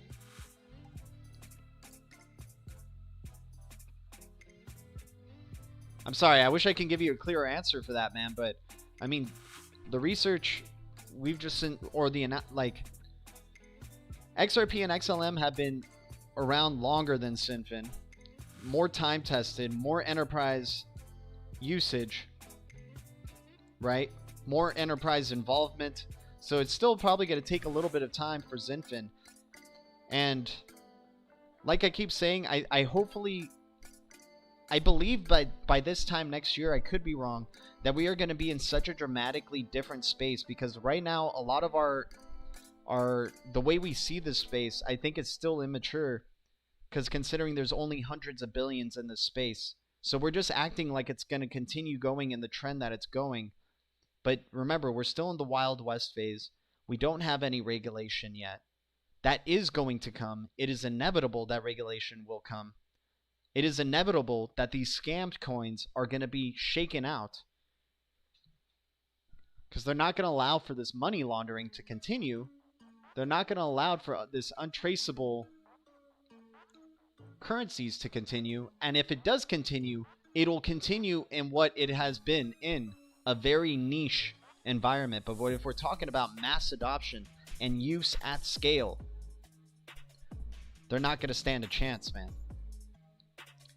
Speaker 1: I'm sorry. I wish I can give you a clearer answer for that, man. But, I mean, the research we've just seen, or the, like, XRP and XLM have been around longer than Sinfin, more time tested, more enterprise usage, right? More enterprise involvement. So it's still probably going to take a little bit of time for Zinfin. And like I keep saying, I believe by this time next year, I could be wrong, that we are going to be in such a dramatically different space, because right now a lot of the way we see this space, I think it's still immature, because considering there's only hundreds of billions in this space. So we're just acting like it's going to continue going in the trend that it's going. But remember, we're still in the Wild West phase. We don't have any regulation yet. That is going to come. It is inevitable that regulation will come. It is inevitable that these scammed coins are going to be shaken out, because they're not going to allow for this money laundering to continue. They're not going to allow for this untraceable currencies to continue. And if it does continue, it'll continue in what it has been in, a very niche environment. But if we're talking about mass adoption, and use at scale, they're not going to stand a chance, man.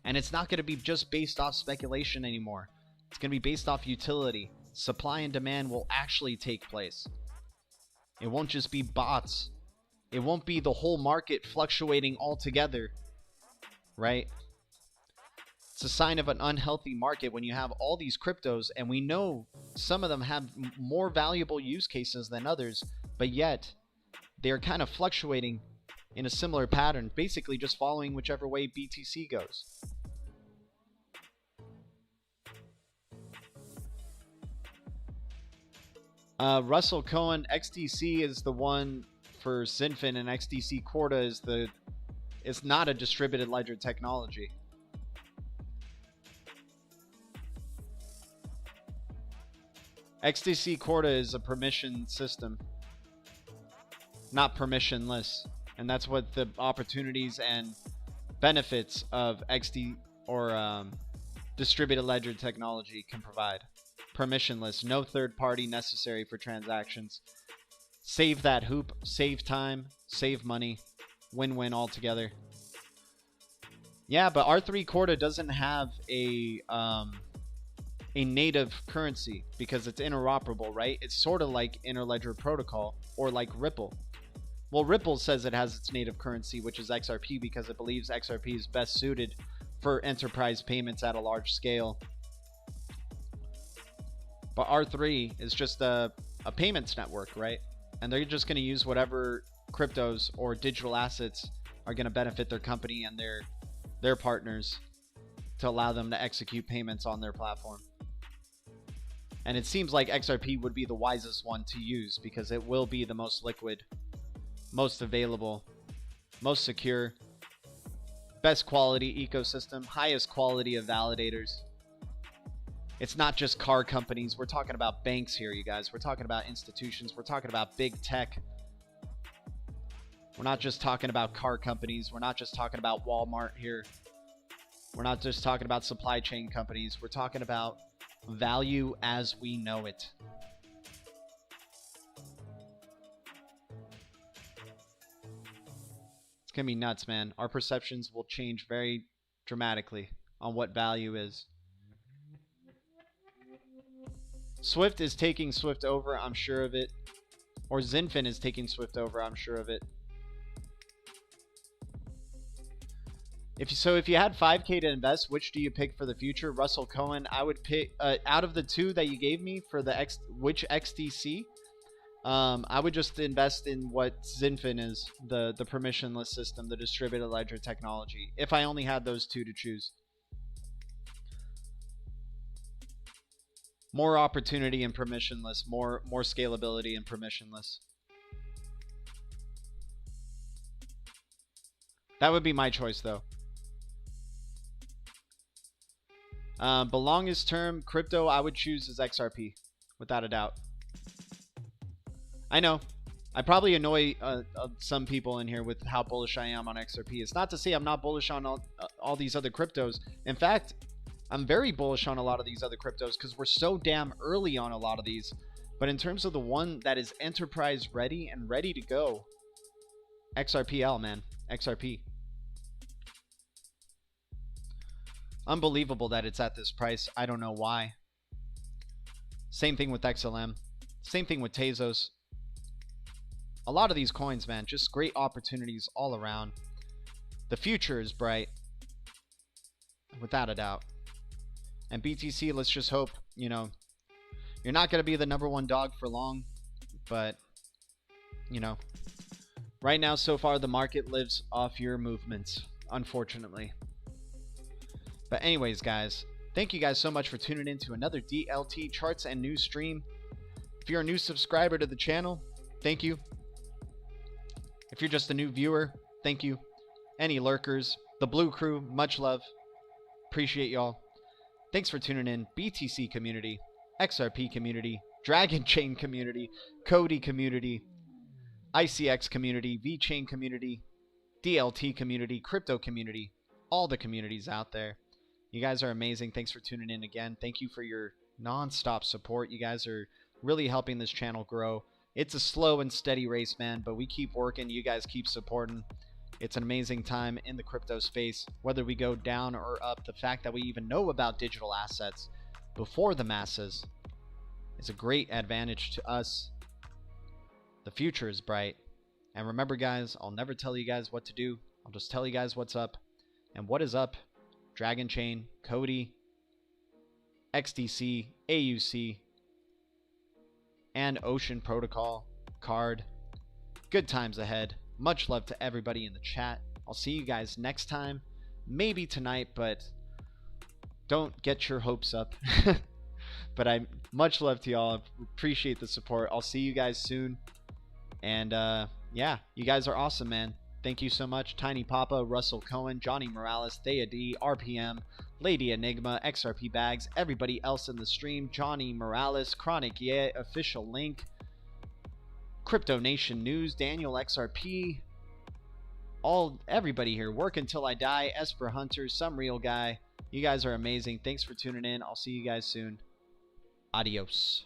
Speaker 1: And it's not going to be just based off speculation anymore. It's going to be based off utility. Supply and demand will actually take place. It won't just be bots. It won't be the whole market fluctuating altogether, right? It's a sign of an unhealthy market when you have all these cryptos, and we know some of them have more valuable use cases than others, but yet they're kind of fluctuating in a similar pattern, basically just following whichever way BTC goes. Russell Cohen, XDC is the one for Zinfin, and XDC Corda is not a distributed ledger technology. XDC Corda is a permission system, not permissionless. And that's what the opportunities and benefits of XD or distributed ledger technology can provide. Permissionless, no third party necessary for transactions. Save that hoop, save time, save money, win-win altogether. Yeah, but R3 Corda doesn't have a native currency because it's interoperable, right? It's sort of like Interledger Protocol or like Ripple. Well, Ripple says it has its native currency, which is XRP, because it believes XRP is best suited for enterprise payments at a large scale. But R3 is just a payments network, right? And they're just going to use whatever cryptos or digital assets are going to benefit their company and their partners to allow them to execute payments on their platform. And it seems like XRP would be the wisest one to use because it will be the most liquid, most available, most secure, best quality ecosystem, highest quality of validators. It's not just car companies. We're talking about banks here, you guys. We're talking about institutions. We're talking about big tech. We're not just talking about car companies. We're not just talking about Walmart here. We're not just talking about supply chain companies. We're talking about value as we know it. It's going to be nuts, man. Our perceptions will change very dramatically on what value is. Swift is taking Swift over, I'm sure of it. Or Zinfin is taking Swift over, I'm sure of it. If you had 5K to invest, which do you pick for the future? Russell Cohen, I would pick out of the two that you gave me for the which XDC. I would just invest in what Zinfin is, the permissionless system, the distributed ledger technology. If I only had those two to choose. More opportunity in permissionless, more scalability in permissionless. That would be my choice, though. The longest term crypto I would choose is XRP, without a doubt. I know. I probably annoy some people in here with how bullish I am on XRP. It's not to say I'm not bullish on all these other cryptos. In fact, I'm very bullish on a lot of these other cryptos because we're so damn early on a lot of these. But in terms of the one that is enterprise ready and ready to go, XRPL, man. XRP. Unbelievable that it's at this price. I don't know why. Same thing with XLM. Same thing with Tezos. A lot of these coins, man, just great opportunities all around. The future is bright. Without a doubt. And BTC, let's just hope, you know, you're not going to be the #1 dog for long. But, you know, right now, so far, the market lives off your movements, unfortunately. But anyways, guys, thank you guys so much for tuning in to another DLT Charts and News stream. If you're a new subscriber to the channel, thank you. If you're just a new viewer, thank you. Any lurkers, the Blue Crew, much love. Appreciate y'all. Thanks for tuning in. BTC community, XRP community, Dragon Chain community, Cody community, ICX community, VChain community, DLT community, crypto community, all the communities out there. You guys are amazing. Thanks for tuning in again. Thank you for your non-stop support. You guys are really helping this channel grow. It's a slow and steady race, man, but we keep working. You guys keep supporting. It's an amazing time in the crypto space. Whether we go down or up, the fact that we even know about digital assets before the masses is a great advantage to us. The future is bright. And remember, guys, I'll never tell you guys what to do. I'll just tell you guys what's up. And what is up? Dragon Chain, Cody, XDC, AUC, and Ocean Protocol, Card. Good times ahead. Much love to everybody in the chat. I'll see you guys next time. Maybe tonight, but don't get your hopes up. But much love to y'all. Appreciate the support. I'll see you guys soon. And yeah, you guys are awesome, man. Thank you so much. Tiny Papa, Russell Cohen, Johnny Morales, Thea D, RPM, Lady Enigma, XRP Bags, everybody else in the stream, Johnny Morales, Chronic Yeah, Official Link, Crypto Nation News, Daniel XRP, everybody here. Work Until I Die, Esper Hunter, Some Real Guy. You guys are amazing. Thanks for tuning in. I'll see you guys soon. Adios.